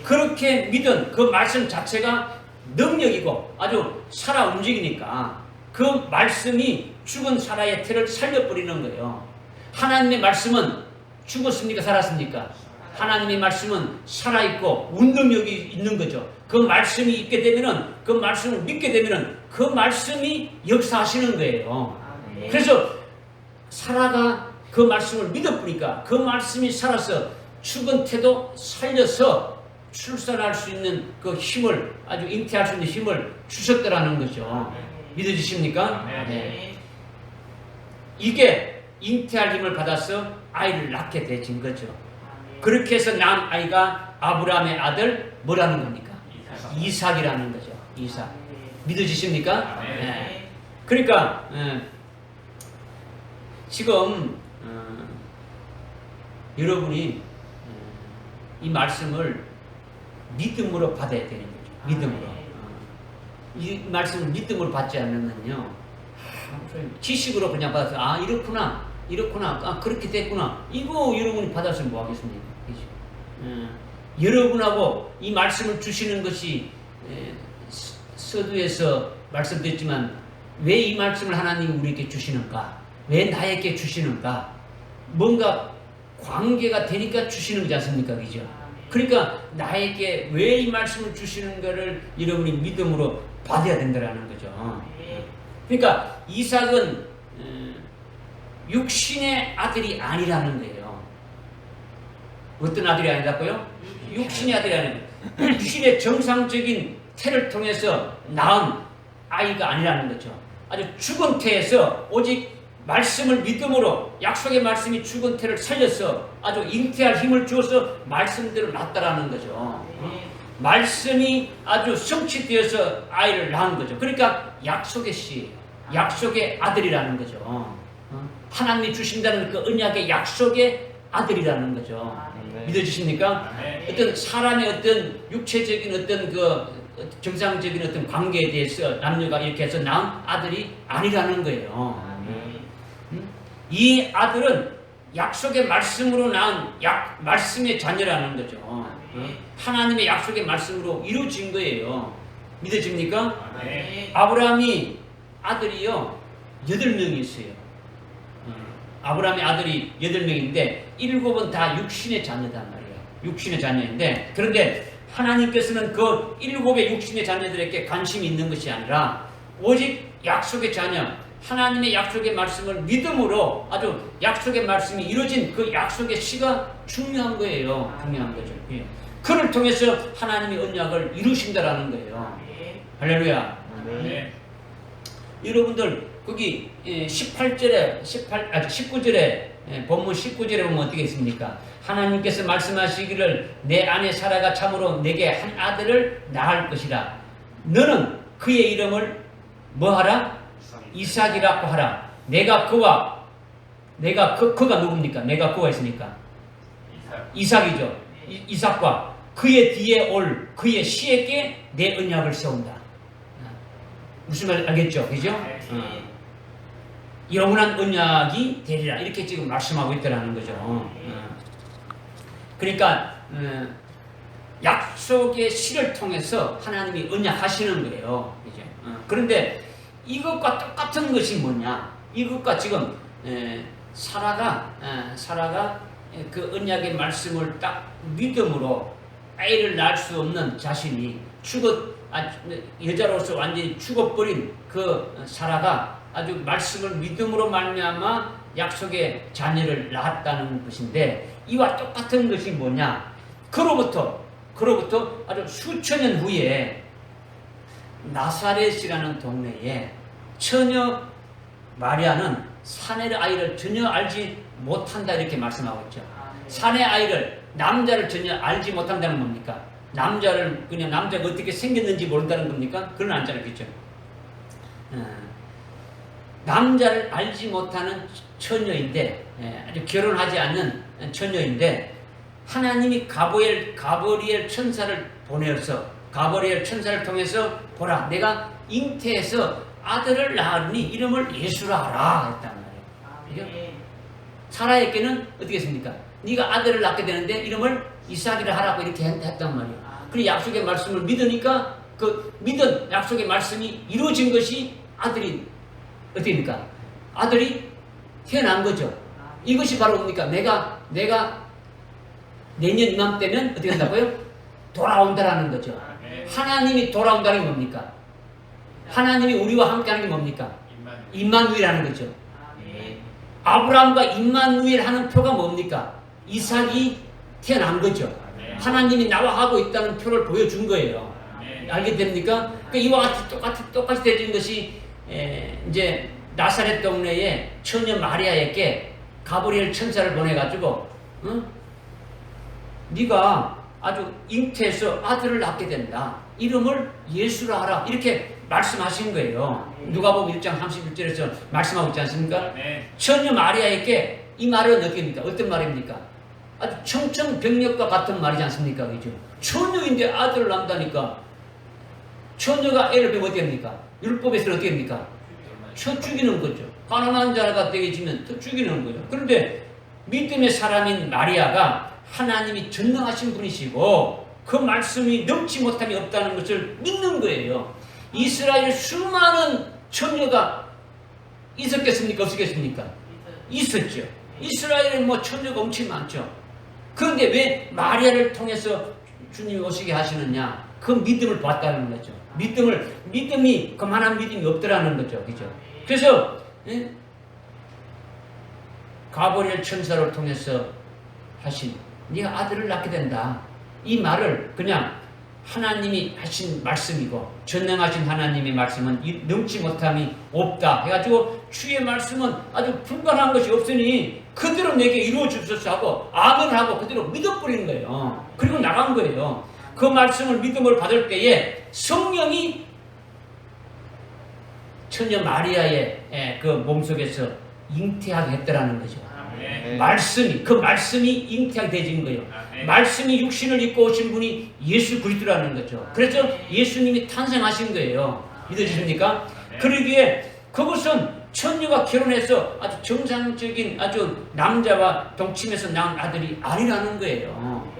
그렇게 믿은 그 말씀 자체가 능력이고 아주 살아 움직이니까 그 말씀이 죽은 사라의 태를 살려버리는 거예요. 하나님의 말씀은 죽었습니까? 살았습니까? 하나님의 말씀은 살아있고 운동력이 있는 거죠. 그 말씀이 있게 되면은 그 말씀을 믿게 되면은 그 말씀이 역사하시는 거예요. 그래서 사라가 그 말씀을 믿어보니까 그 말씀이 살아서 죽은 태도 살려서 출산할 수 있는 그 힘을 아주 잉태할 수 있는 힘을 주셨더라는 거죠. 믿어지십니까? 네. 이게 잉태할 힘을 받아서 아이를 낳게 되진 거죠. 그렇게 해서 낳은 아이가 아브라함의 아들 뭐라는 겁니까? 이삭이라는 거죠. 이삭. 믿어지십니까? 네. 그러니까 지금 여러분이 이 말씀을 믿음으로 받아야 되는 거죠. 믿음으로. 이 말씀을 믿음으로 받지 않으면요, 지식으로 그냥 받아서 이렇구나, 그렇게 됐구나. 이거 여러분이 받아서 뭐 하겠습니까? 그죠? 여러분하고 이 말씀을 주시는 것이 서두에서 말씀드렸지만 왜 이 말씀을 하나님이 우리에게 주시는가? 왜 나에게 주시는가? 뭔가 관계가 되니까 주시는 거지 않습니까? 그죠? 그러니까 나에게 왜 이 말씀을 주시는 거를 여러분이 믿음으로 받아야 된다는 거죠. 그러니까 이삭은 육신의 아들이 아니라는 거예요. 어떤 아들이 아니라고요? 육신의 아들이 아니고 육신의 정상적인 태를 통해서 낳은 아이가 아니라는 거죠. 아주 죽은 태에서 오직 말씀을 믿음으로 약속의 말씀이 죽은 태를 살려서 아주 잉태할 힘을 주어서 말씀대로 낳았다라는 거죠. 말씀이 아주 성취되어서 아이를 낳은 거죠. 그러니까 약속의 씨, 약속의 아들이라는 거죠. 하나님이 주신다는 그 언약의 약속의 아들이라는 거죠. 믿어지십니까? 어떤 사람의 어떤 육체적인 어떤 그 정상적인 어떤 관계에 대해서 남녀가 이렇게 해서 낳은 아들이 아니라는 거예요. 이 아들은 약속의 말씀으로 낳은 말씀의 자녀라는 거죠. 하나님의 약속의 말씀으로 이루어진 거예요. 믿어집니까? 네. 아브라함이 아들이요 8명이 있어요. 아브라함의 아들이 8명인데 7은 다 육신의 자녀단 말이에요. 육신의 자녀인데, 그런데 하나님께서는 그 7의 육신의 자녀들에게 관심이 있는 것이 아니라 오직 약속의 자녀, 하나님의 약속의 말씀을 믿음으로 아주 약속의 말씀이 이루어진 그 약속의 시가 중요한 거예요. 중요한 거죠. 예. 그를 통해서 하나님이 언약을 이루신다라는 거예요. 할렐루야. 네. 여러분들 거기 18절에 19절에 본문 19절에 보면 어떻게 있습니까? 하나님께서 말씀하시기를 내 아내 사라가 참으로 내게 한 아들을 낳을 것이라. 너는 그의 이름을 뭐하라? 이삭이라고 하라. 그가 누굽니까? 내가 그가 있으니까 이삭이죠. 이삭과 그의 뒤에 올 그의 씨에게 내 언약을 세운다. 무슨 말 알겠죠? 그죠? 영원한 언약이 되리라. 이렇게 지금 말씀하고 있다는 거죠. 그러니까 약속의 씨를 통해서 하나님이 언약하시는 거예요. 그죠? 그런데 이것과 똑같은 것이 뭐냐? 이것과 지금 사라가 그 언약의 말씀을 딱 믿음으로 아이를 낳을 수 없는 자신이 여자로서 완전히 죽어버린 그 사라가 아주 말씀을 믿음으로 말미암아 약속의 자녀를 낳았다는 것인데, 이와 똑같은 것이 뭐냐? 그로부터 아주 수천 년 후에 나사렛이라는 동네에 처녀 마리아는 사내 아이를 전혀 알지 못한다 이렇게 말씀하고 있죠. 사내 아이를, 남자를 전혀 알지 못한다는 겁니까? 남자가 어떻게 생겼는지 모른다는 겁니까? 그건 알잖아요. 그렇죠? 남자를 알지 못하는 처녀인데, 아주 결혼하지 않는 처녀인데, 하나님이 가브리엘 천사를 보내어서 가브리엘 천사를 통해서 보라, 내가 잉태해서 아들을 낳으니 이름을 예수라 하라 했단 말이에요. 사라에게는 어떻게 했습니까? 네가 아들을 낳게 되는데 이름을 이삭이라 하라고 이렇게 했단 말이에요. 그리고 약속의 말씀을 믿으니까 그 믿은 약속의 말씀이 이루어진 것이 아들이 어떻게 됩니까? 아들이 태어난 거죠. 이것이 바로 뭡니까? 내가 내년 이맘때면 어떻게 한다고요? 돌아온다라는 거죠. 하나님이 돌아온다는 게 뭡니까? 하나님이 우리와 함께하는 게 뭡니까? 임마누엘이라는 거죠. 아브라함과 임마누엘 하는 표가 뭡니까? 이삭이 태어난 거죠. 하나님이 나와 하고 있다는 표를 보여준 거예요. 알게 됩니까? 그러니까 이와 똑같이 되어진 것이 이제 나사렛 동네에 처녀 마리아에게 가브리엘 천사를 보내가지고 네가 아주 잉태해서 아들을 낳게 된다. 이름을 예수라 하라. 이렇게 말씀하신 거예요. 누가복음 1장 31절에서 말씀하고 있지 않습니까? 처녀 마리아에게 이 말은 어떻게입니까? 어떤 말입니까? 아주 청천벽력과 같은 말이지 않습니까? 그죠? 처녀인데 아들을 낳는다니까. 처녀가 애를 배면 어떻게 합니까? 율법에서는 어떻게 합니까? 쳐 죽이는 거죠. 가난한 자가 되게 지면 또 죽이는 거죠. 그런데 믿음의 사람인 마리아가 하나님이 전능하신 분이시고 그 말씀이 넘지 못함이 없다는 것을 믿는 거예요. 이스라엘 수많은 처녀가 있었겠습니까? 없었겠습니까? 있었죠. 이스라엘에 처녀가 엄청 많죠. 그런데 왜 마리아를 통해서 주님이 오시게 하시느냐? 그 믿음을 봤다는 거죠. 믿음이 그만한 믿음이 없더라는 거죠. 그죠? 그래서 가브리엘 천사를 통해서 하신 네가 아들을 낳게 된다. 이 말을 그냥 하나님이 하신 말씀이고 전능하신 하나님의 말씀은 넘지 못함이 없다 해가지고 주의 말씀은 아주 불가능한 것이 없으니 그대로 내게 이루어 주소서 하고 아멘 하고 그대로 믿어버리는 거예요. 그리고 나간 거예요. 그 말씀을 믿음을 받을 때에 성령이 처녀 마리아의 그 몸속에서 잉태하게 했더라는 거죠. 그 말씀이 잉태하게 되진 거예요. 말씀이 육신을 입고 오신 분이 예수 그리스도라는 거죠. 그래서 예수님이 탄생하신 거예요. 믿으십니까? 그러기에 그것은 처녀가 결혼해서 아주 정상적인 아주 남자와 동침해서 낳은 아들이 아니라는 거예요.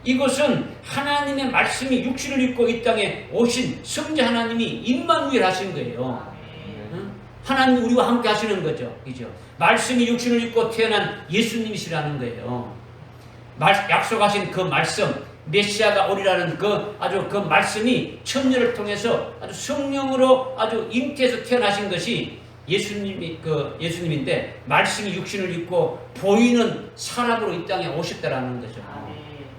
이것은 하나님의 말씀이 육신을 입고 이 땅에 오신 성자 하나님이 임마누엘 하신 거예요. 응? 하나님 우리와 함께 하시는 거죠. 그죠? 말씀이 육신을 입고 태어난 예수님이시라는 거예요. 약속하신 그 말씀, 메시아가 오리라는 그 말씀이 천녀를 통해서 아주 성령으로 아주 잉태해서 태어나신 것이 예수님인데, 말씀이 육신을 입고 보이는 사람으로 이 땅에 오셨다라는 거죠.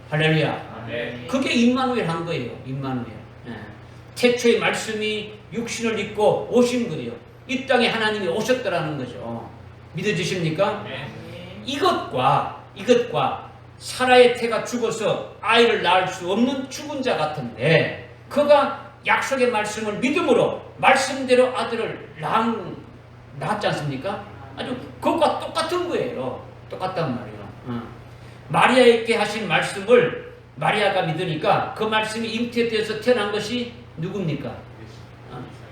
할렐루야. 그게 임마누엘 한 거예요. 임마누엘. 태초의 말씀이 육신을 입고 오신 거예요. 이 땅에 하나님이 오셨다라는 거죠. 믿어지십니까? 이것과 사라의 태가 죽어서 아이를 낳을 수 없는 죽은 자 같은데, 그가 약속의 말씀을 믿음으로 말씀대로 아들을 낳았지 않습니까? 아주 그것과 똑같은 거예요. 똑같단 말이에요. 마리아에게 하신 말씀을 마리아가 믿으니까 그 말씀이 잉태되어서 태어난 것이 누굽니까?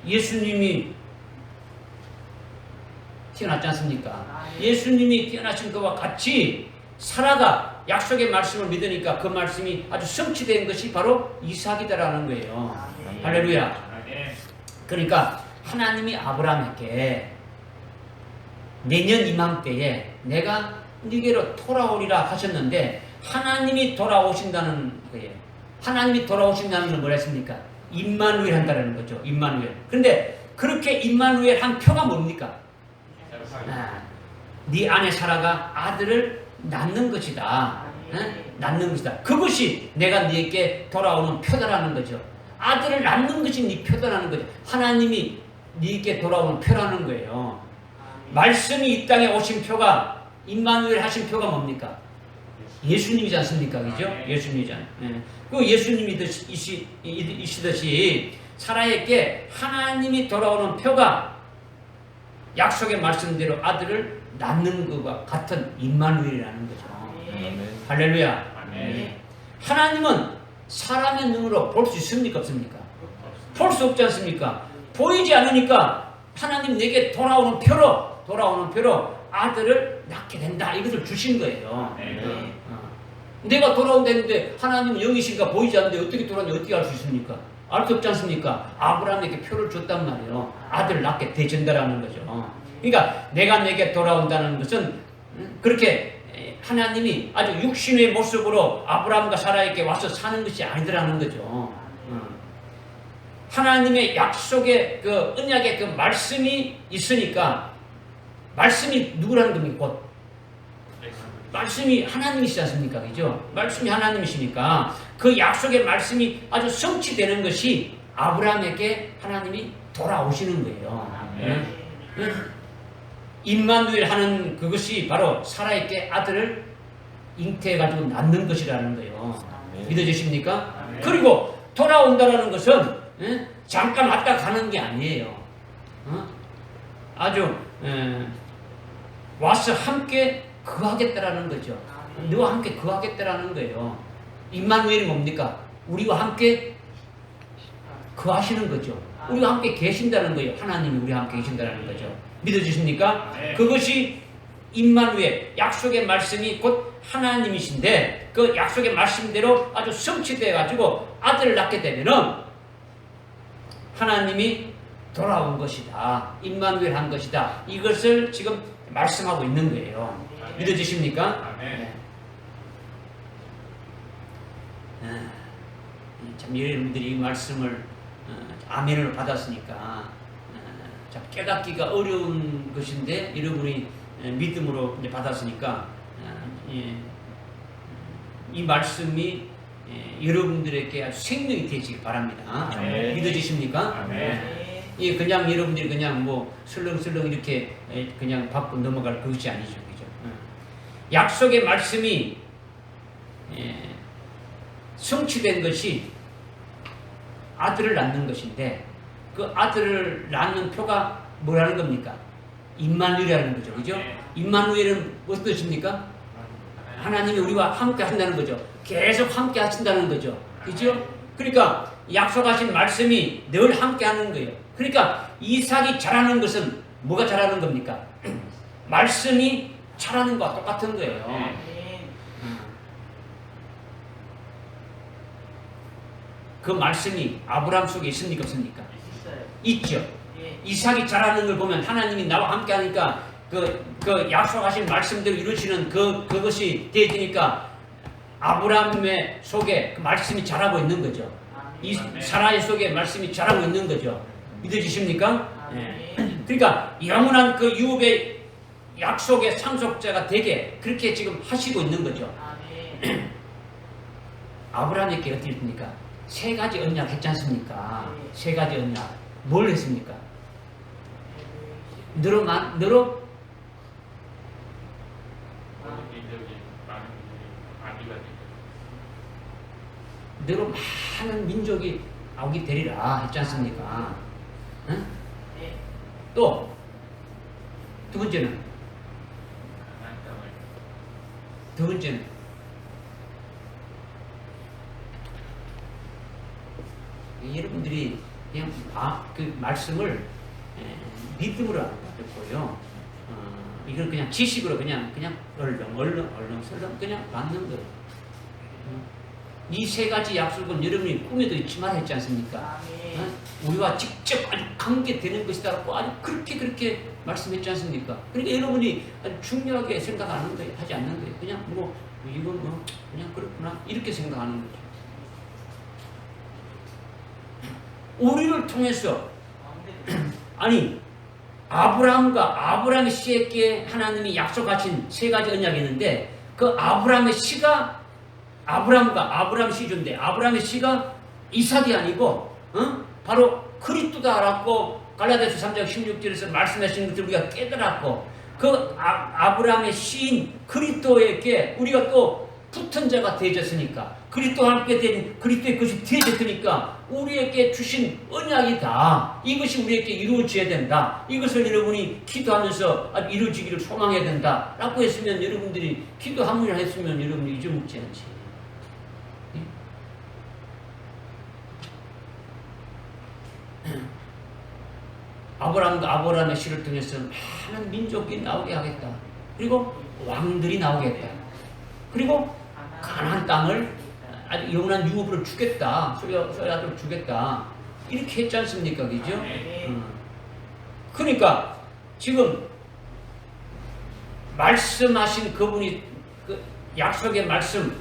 예수님이 태어났지 않습니까? 예수님이 태어나신 것과 같이 사라가 약속의 말씀을 믿으니까 그 말씀이 아주 성취된 것이 바로 이삭이다라는 거예요. 할렐루야. 그러니까 하나님이 아브라함에게 내년 이맘때에 내가 네게로 돌아오리라 하셨는데, 하나님이 돌아오신다는 거예요. 하나님이 돌아오신다는 건 뭐라 했습니까? 임마누엘 한다는 거죠. 임마누엘. 그런데 그렇게 임마누엘 한 표가 뭡니까? 네 안에 사라가 아들을 낳는 것이다. 낳는 것이다. 그것이 내가 네게 돌아오는 표다라는 거죠. 아들을 낳는 것이 네 표다라는 거죠. 하나님이 네게 돌아오는 표라는 거예요. 말씀이 이 땅에 오신 표가, 임마누엘 하신 표가 뭡니까? 예수님이지 않습니까? 그죠? 예수님이잖아요. 그 예수님이시듯이 사라에게 하나님이 돌아오는 표가 약속의 말씀대로 아들을 낳는 것과 같은 임마누엘이라는 거죠. 할렐루야. 하나님은 사람의 눈으로 볼 수 있습니까? 없습니까? 볼 수 없지 않습니까? 보이지 않으니까 하나님 내게 돌아오는 표로 아들을 낳게 된다, 이것을 주신 거예요. 내가 돌아온다는데 하나님은 영이신가 보이지 않는데 어떻게 돌아오는지 어떻게 알 수 있습니까? 알 수 없지 않습니까? 아브라함에게 표를 줬단 말이에요. 아들 낳게 되준다라는 거죠. 그러니까 내가 내게 돌아온다는 것은 그렇게 하나님이 아주 육신의 모습으로 아브라함과 사라에게 와서 사는 것이 아니더라는 거죠. 하나님의 약속의 그 언약의 그 말씀이 있으니까, 말씀이 누구라는 겁니까? 곧 말씀이 하나님이시지 않습니까? 그죠? 말씀이 하나님이시니까 그 약속의 말씀이 아주 성취되는 것이 아브라함에게 하나님이 돌아오시는 거예요. 임마누엘 하는 그것이 바로 사라에게 아들을 잉태해가지고 낳는 것이라는 거예요. 믿어지십니까? 그리고 돌아온다라는 것은 잠깐 왔다 가는 게 아니에요. 아주 와서 함께 거하겠다라는 거죠. 너와 함께 거하겠다라는 거예요. 임마누엘이 뭡니까? 우리와 함께 거하시는 거죠. 우리와 함께 계신다는 거예요. 하나님이 우리와 함께 계신다는 거죠. 믿어지십니까? 그것이 임마누엘, 약속의 말씀이 곧 하나님이신데, 그 약속의 말씀대로 아주 성취되어 가지고 아들을 낳게 되면은 하나님이 돌아온 것이다, 임마누엘 한 것이다, 이것을 지금 말씀하고 있는 거예요. 믿어지십니까? 참 여러분들이 이 말씀을 아멘을 받았으니까 참 깨닫기가 어려운 것인데, 여러분이 믿음으로 이제 받았으니까 이 말씀이 여러분들에게 아주 생명이 되시기 바랍니다. 믿어지십니까? 그냥 여러분들이 그냥 뭐 슬렁슬렁 이렇게 그냥 받고 넘어갈 그것이 아니죠. 그죠? 약속의 말씀이 성취된 것이 아들을 낳는 것인데, 그 아들을 낳는 표가 뭐라는 겁니까? 임마누엘이라는 거죠. 그죠? 임마누엘은 무슨 뜻입니까? 하나님이 우리와 함께 한다는 거죠. 계속 함께 하신다는 거죠. 그죠? 그러니까 약속하신 말씀이 늘 함께 하는 거예요. 그러니까 이삭이 자라는 것은 뭐가 자라는 겁니까? 말씀이 자라는 것과 똑같은 거예요. 그 말씀이 아브라함 속에 있습니까 없습니까? 있어요. 있죠. 예. 이삭이 자라는 걸 보면 하나님이 나와 함께 하니까 그 약속하신 말씀대로 이루어지는 그것이 되어지니까 아브라함의 속에 그 말씀이 자라고 있는 거죠. 이 사라의 속에 말씀이 자라고 있는 거죠. 믿어지십니까? 네. 그러니까 영원한 그 유업의 약속의 상속자가 되게 그렇게 지금 하시고 있는 거죠. 아브라함에게 어떻게 했습니까? 세 가지 언약 했지 않습니까? 세 가지 언약. 뭘 했습니까? 너로 너로 많은 민족이 나오게 되리라 했지 않습니까? 응? 또 두 번째는 여러분들이 그냥 그 말씀을 믿음으로 안 받았고요. 이건 그냥 지식으로 그냥 얼렁설렁 그냥 받는 거예요. 이 세 가지 약속은 여러분이 꿈에도 있지만 했지 않습니까? 우리와 직접 아주 관계되는 것이다라고 아주 그렇게 말씀했지 않습니까? 그러니까 여러분이 아주 중요하게 생각하는 거예요. 하지 않는 거예요. 그냥 이건 그냥 그렇구나 이렇게 생각하는 거죠. 우리를 통해서 아니 아브라함의 씨에게 하나님이 약속하신 세 가지 언약이 있는데 그 아브라함의 씨가 아브라함 씨인데 아브라함의 씨가 이삭이 아니고 바로 그리스도다라고 갈라디아서 3장 16절에서 말씀하신 것을 우리가 깨달았고 그 아브라함의 씨인 그리스도에게 우리가 또 붙은 자가 되어졌으니까 그리스도와 함께 된 그리스도의 것이 되어졌으니까 우리에게 주신 언약이다. 이것이 우리에게 이루어져야 된다. 이것을 여러분이 기도하면서 이루어지기를 소망해야 된다. 라고 했으면 여러분들이 기도 한 번이나 했으면 여러분이 잊어먹지 않지. 아브라함의 씨를 통해서 많은 민족이 나오게 하겠다. 그리고 왕들이 나오겠다. 그리고 가나안 땅을 아주 영원한 유업으로 주겠다. 소리 아들 주겠다. 이렇게 했지 않습니까? 그죠? 그러니까 지금 말씀하신 그분이 그 약속의 말씀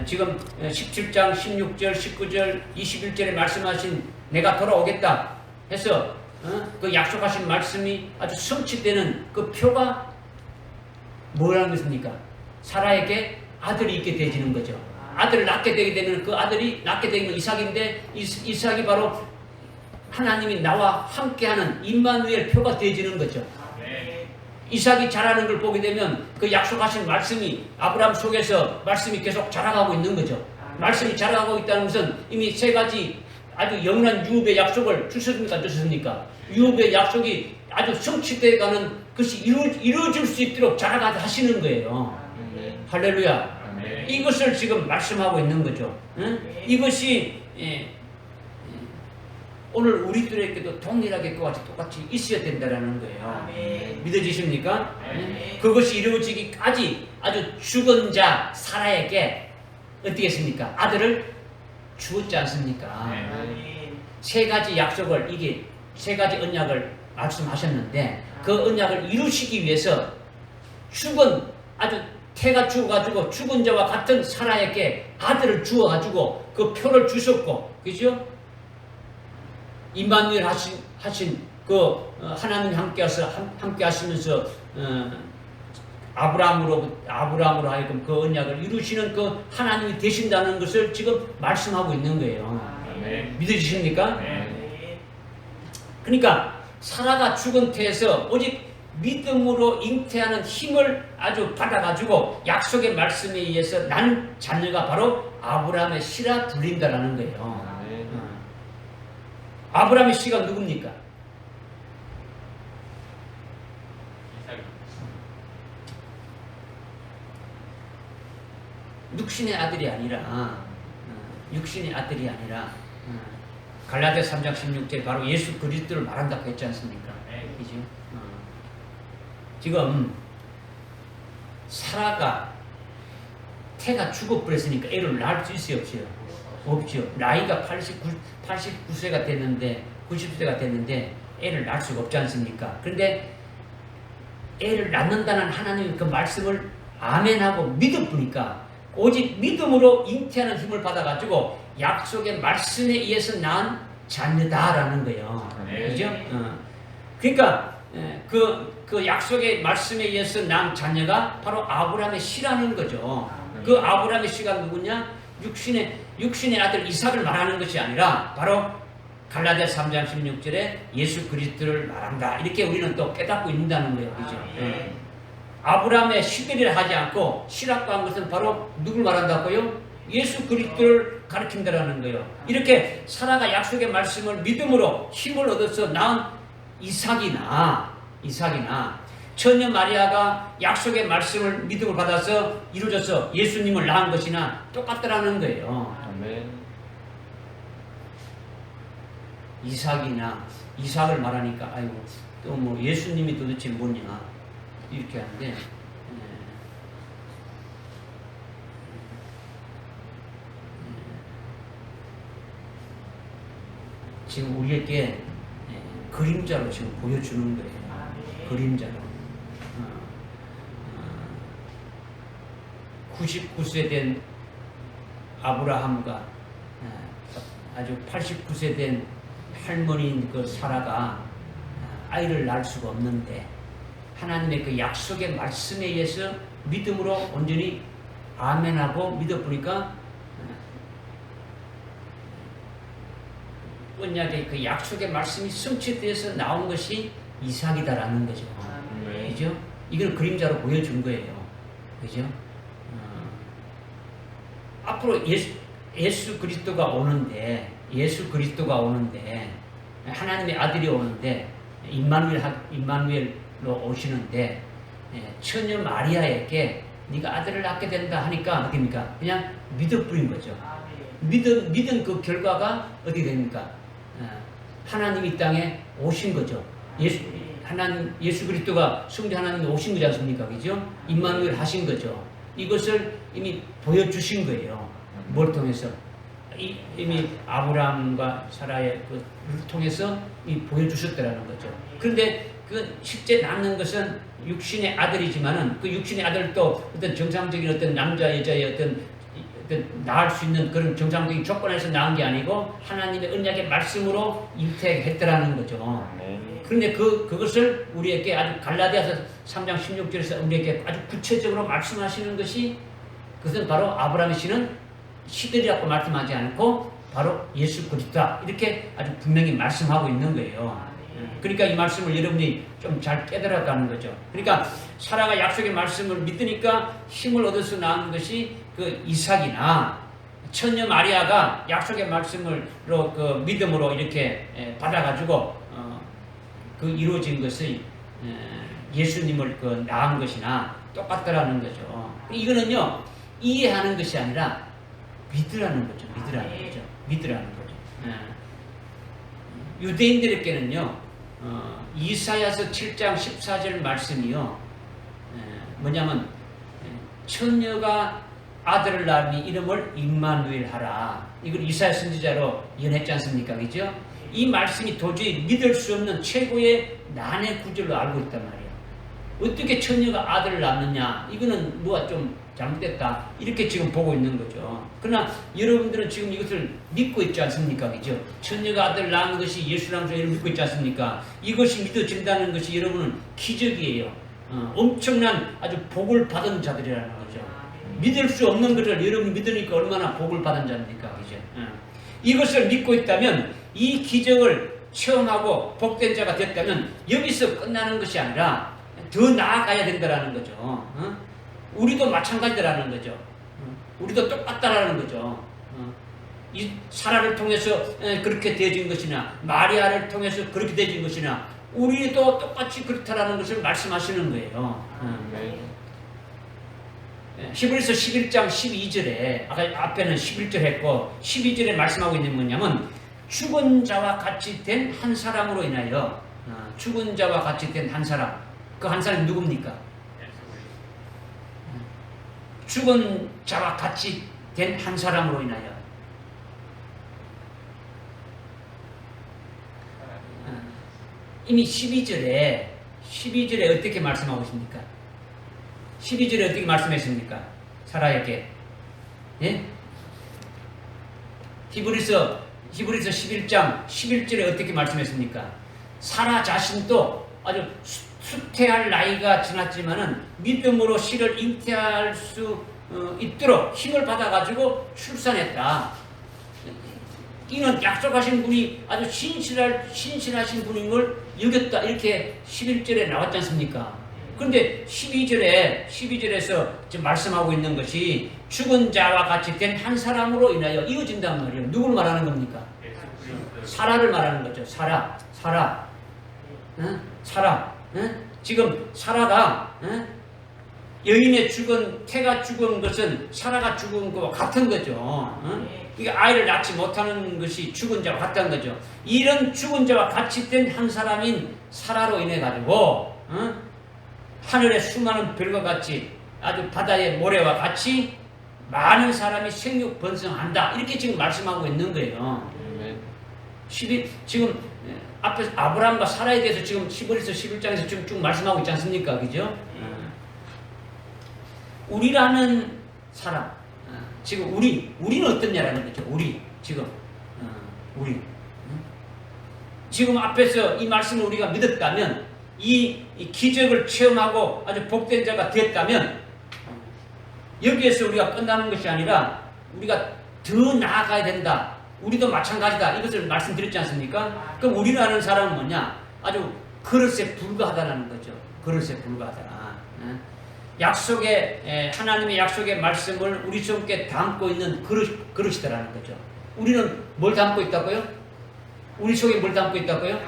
지금 17장 16절 19절 21절에 말씀하신 내가 돌아오겠다 해서 그 약속하신 말씀이 아주 성취되는 그 표가 뭐라는 것입니까? 사라에게 아들이 있게 되어지는 거죠. 아들을 낳게 되게 되는 그 아들이 낳게 되는 건 이삭인데 이삭이 바로 하나님이 나와 함께하는 임마누엘 표가 되어지는 거죠. 이삭이 자라는 걸 보게 되면 그 약속하신 말씀이 아브라함 속에서 말씀이 계속 자라가고 있는 거죠. 말씀이 자라가고 있다는 것은 이미 세 가지 아주 영원한 유업의 약속을 주셨습니까? 안 주셨습니까? 유업의 약속이 아주 성취되어가는 것이 이루어질 수 있도록 자라가게 하시는 거예요. 할렐루야. 이것을 지금 말씀하고 있는 거죠. 이것이 오늘 우리들에게도 동일하게 그와 똑같이 있어야 된다는 거예요. 믿어지십니까? 그것이 이루어지기까지 아주 죽은 자 사라에게 어떻게 했습니까? 아들을 주었지 않습니까? 세 가지 약속을 세 가지 언약을 말씀하셨는데 그 언약을 이루시기 위해서 아주 태가 죽어가지고 죽은 자와 같은 사라에게 아들을 주어가지고 그 표를 주셨고, 그죠? 임마누엘 하신 그 하나님 함께 하시면서 아브라함으로 하여금 그 언약을 이루시는 그 하나님이 되신다는 것을 지금 말씀하고 있는 거예요. 믿으십니까? 그러니까 사라가 죽은 태에서 오직 믿음으로 잉태하는 힘을 아주 받아가지고 약속의 말씀에 의해서 난 자녀가 바로 아브라함의 씨라 불린다라는 거예요. 아브라함의 씨가 누굽니까? 육신의 아들이 아니라 갈라디아 3장 16절 바로 예수 그리스도를 말한다고 했지 않습니까? 그죠? 지금 사라가 태가 죽어버렸으니까 애를 낳을 수 있어요 없어요? 없죠. 나이가 89세가 됐는데 90세가 됐는데 애를 낳을 수가 없지 않습니까? 그런데 애를 낳는다는 하나님의 그 말씀을 아멘하고 믿어보니까 오직 믿음으로 잉태하는 힘을 받아가지고 약속의 말씀에 의해서 낳은 자녀다라는 거예요. 그죠? 그러니까 그 약속의 말씀에 의해서 낳은 자녀가 바로 아브라함의 씨라는 거죠. 그 아브라함의 씨가 누구냐? 육신의 아들 이삭을 말하는 것이 아니라 바로 갈라디아 3장 16절에 예수 그리스도를 말한다. 이렇게 우리는 또 깨닫고 있다는 거예요. 그죠? 아브라함의 씨들이라 하지 않고 씨라고 한 것은 바로 누굴 말한다고요? 예수 그리스도를 가르친다라는 거예요. 이렇게 사라가 약속의 말씀을 믿음으로 힘을 얻어서 낳은 이삭이나 처녀 마리아가 약속의 말씀을 믿음을 받아서 이루어져서 예수님을 낳은 것이나 똑같다라는 거예요. 아멘. 이삭을 말하니까 아이고 또 뭐 예수님이 도대체 뭐냐 이렇게 하는데 지금 우리에게 그림자로 지금 보여주는 거예요. 그림자로. 99세 된 아브라함과 아주 89세 된 할머니인 그 사라가 아이를 낳을 수가 없는데 하나님의 그 약속의 말씀에 의해서 믿음으로 온전히 아멘하고 믿어보니까 언약의 그 약속의 말씀이 성취되어서 나온 것이 이삭이다라는 거죠. 그죠? 이건 그림자로 보여준 거예요. 그죠? 앞으로 예수 그리스도가 오는데 하나님의 아들이 오는데 임마누엘로 오시는데 처녀 마리아에게 네가 아들을 낳게 된다 하니까 어떻습니까? 그냥 믿어버린 거죠. 믿은 그 결과가 어떻게 됩니까? 하나님 이 땅에 오신 거죠. 예수 그리스도가 성자 하나님이 오신 거지 않습니까? 그죠? 임마누엘 하신 거죠. 이것을 이미 보여주신 거예요. 뭘 통해서? 이미 아브라함과 사라의 그 통해서 이미 보여주셨다라는 거죠. 그런데 그 실제 낳는 것은 육신의 아들이지만은 그 육신의 아들도 어떤 정상적인 어떤 남자 여자의 어떤 낳을 수 있는 그런 정상적인 조건에서 낳은 게 아니고 하나님의 언약의 말씀으로 잉태했더라는 거죠. 그런데 그것을 우리에게 아주 갈라디아서 3장 16절에서 우리에게 아주 구체적으로 말씀하시는 것이 그것은 바로 아브라함의 씨는 시들이라고 말씀하지 않고 바로 예수 그리스도다 이렇게 아주 분명히 말씀하고 있는 거예요. 그러니까 이 말씀을 여러분이 좀 잘 깨달아가는 거죠. 그러니까 사라가 약속의 말씀을 믿으니까 힘을 얻어서 낳은 것이 그 이삭이나 처녀 마리아가 약속의 말씀으로 그 믿음으로 이렇게 받아가지고 그 이루어진 것이 예수님을 그 낳은 것이나 똑같다라는 거죠. 이거는요 이해하는 것이 아니라 믿으라는 거죠. 믿으라는 거죠. 유대인들에게는요 이사야서 7장 14절 말씀이요 뭐냐면 처녀가 아들을 낳으니 이름을 임마누엘 하라. 이걸 이사야 선지자로 예언했지 않습니까? 그죠? 이 말씀이 도저히 믿을 수 없는 최고의 난해 구절로 알고 있단 말이에요. 어떻게 처녀가 아들을 낳느냐? 이거는 뭐가 좀 잘못됐다. 이렇게 지금 보고 있는 거죠. 그러나 여러분들은 지금 이것을 믿고 있지 않습니까? 그죠? 처녀가 아들을 낳은 것이 예수라는 소리를 믿고 있지 않습니까? 이것이 믿어진다는 것이 여러분은 기적이에요. 엄청난 아주 복을 받은 자들이라는 거죠. 믿을 수 없는 것을 여러분이 믿으니까 얼마나 복을 받은 자입니까? 그죠? 이것을 믿고 있다면 이 기적을 체험하고 복된 자가 됐다면 여기서 끝나는 것이 아니라 더 나아가야 된다는 거죠. 우리도 마찬가지라는 거죠. 우리도 똑같다라는 거죠. 이 사라를 통해서 그렇게 되어진 것이나 마리아를 통해서 그렇게 되어진 것이나 우리도 똑같이 그렇다라는 것을 말씀하시는 거예요. 히브리서 11장 12절에 아까 앞에는 11절 했고 12절에 말씀하고 있는 뭐냐면 죽은 자와 같이 된 한 사람으로 인하여 죽은 자와 같이 된 한 사람 그 한 사람이 누굽니까? 죽은 자와 같이 된 한 사람으로 인하여 이미 12절에 어떻게 말씀하고 있습니까? 12절에 어떻게 말씀했습니까? 사라에게. 예? 히브리서 11장 11절에 어떻게 말씀했습니까? 사라 자신도 아주 수태할 나이가 지났지만은 믿음으로 씨를 잉태할 수 있도록 힘을 받아가지고 출산했다. 이는 약속하신 분이 아주 신실하신 분인 걸 여겼다. 이렇게 11절에 나왔지 않습니까? 그런데 12절에서 지금 말씀하고 있는 것이 죽은 자와 같이 된 한 사람으로 인하여 이어진단 말이에요. 누구를 말하는 겁니까? 사라를 말하는 거죠. 사라. 응? 사라. 응? 지금 사라가 응? 여인의 죽은 태가 죽은 것은 사라가 죽은 것과 같은 거죠. 응? 이게 아이를 낳지 못하는 것이 죽은 자와 같다는 거죠. 이런 죽은 자와 같이 된 한 사람인 사라로 인해 가지고 응? 하늘의 수많은 별과 같이 아주 바다의 모래와 같이 많은 사람이 생육 번성한다. 이렇게 지금 말씀하고 있는 거예요. 지금 앞에 아브라함과 사라에 대해서 지금 히브리서 11장에서 지금 쭉 말씀하고 있지 않습니까? 그죠? 우리라는 사람, 지금 우리는 어떻냐라는 거죠. 우리. 지금 앞에서 이 말씀을 우리가 믿었다면, 이 기적을 체험하고 아주 복된 자가 되었다면, 여기에서 우리가 끝나는 것이 아니라 우리가 더 나아가야 된다. 우리도 마찬가지다. 이것을 말씀드렸지 않습니까? 그럼 우리라는 사람은 뭐냐? 아주 그릇에 불과하다는 거죠. 그릇에 불과하다. 하나님의 약속의 말씀을 우리 속에 담고 있는 그릇이다라는 거죠. 우리는 뭘 담고 있다고요? 우리 속에 뭘 담고 있다고요?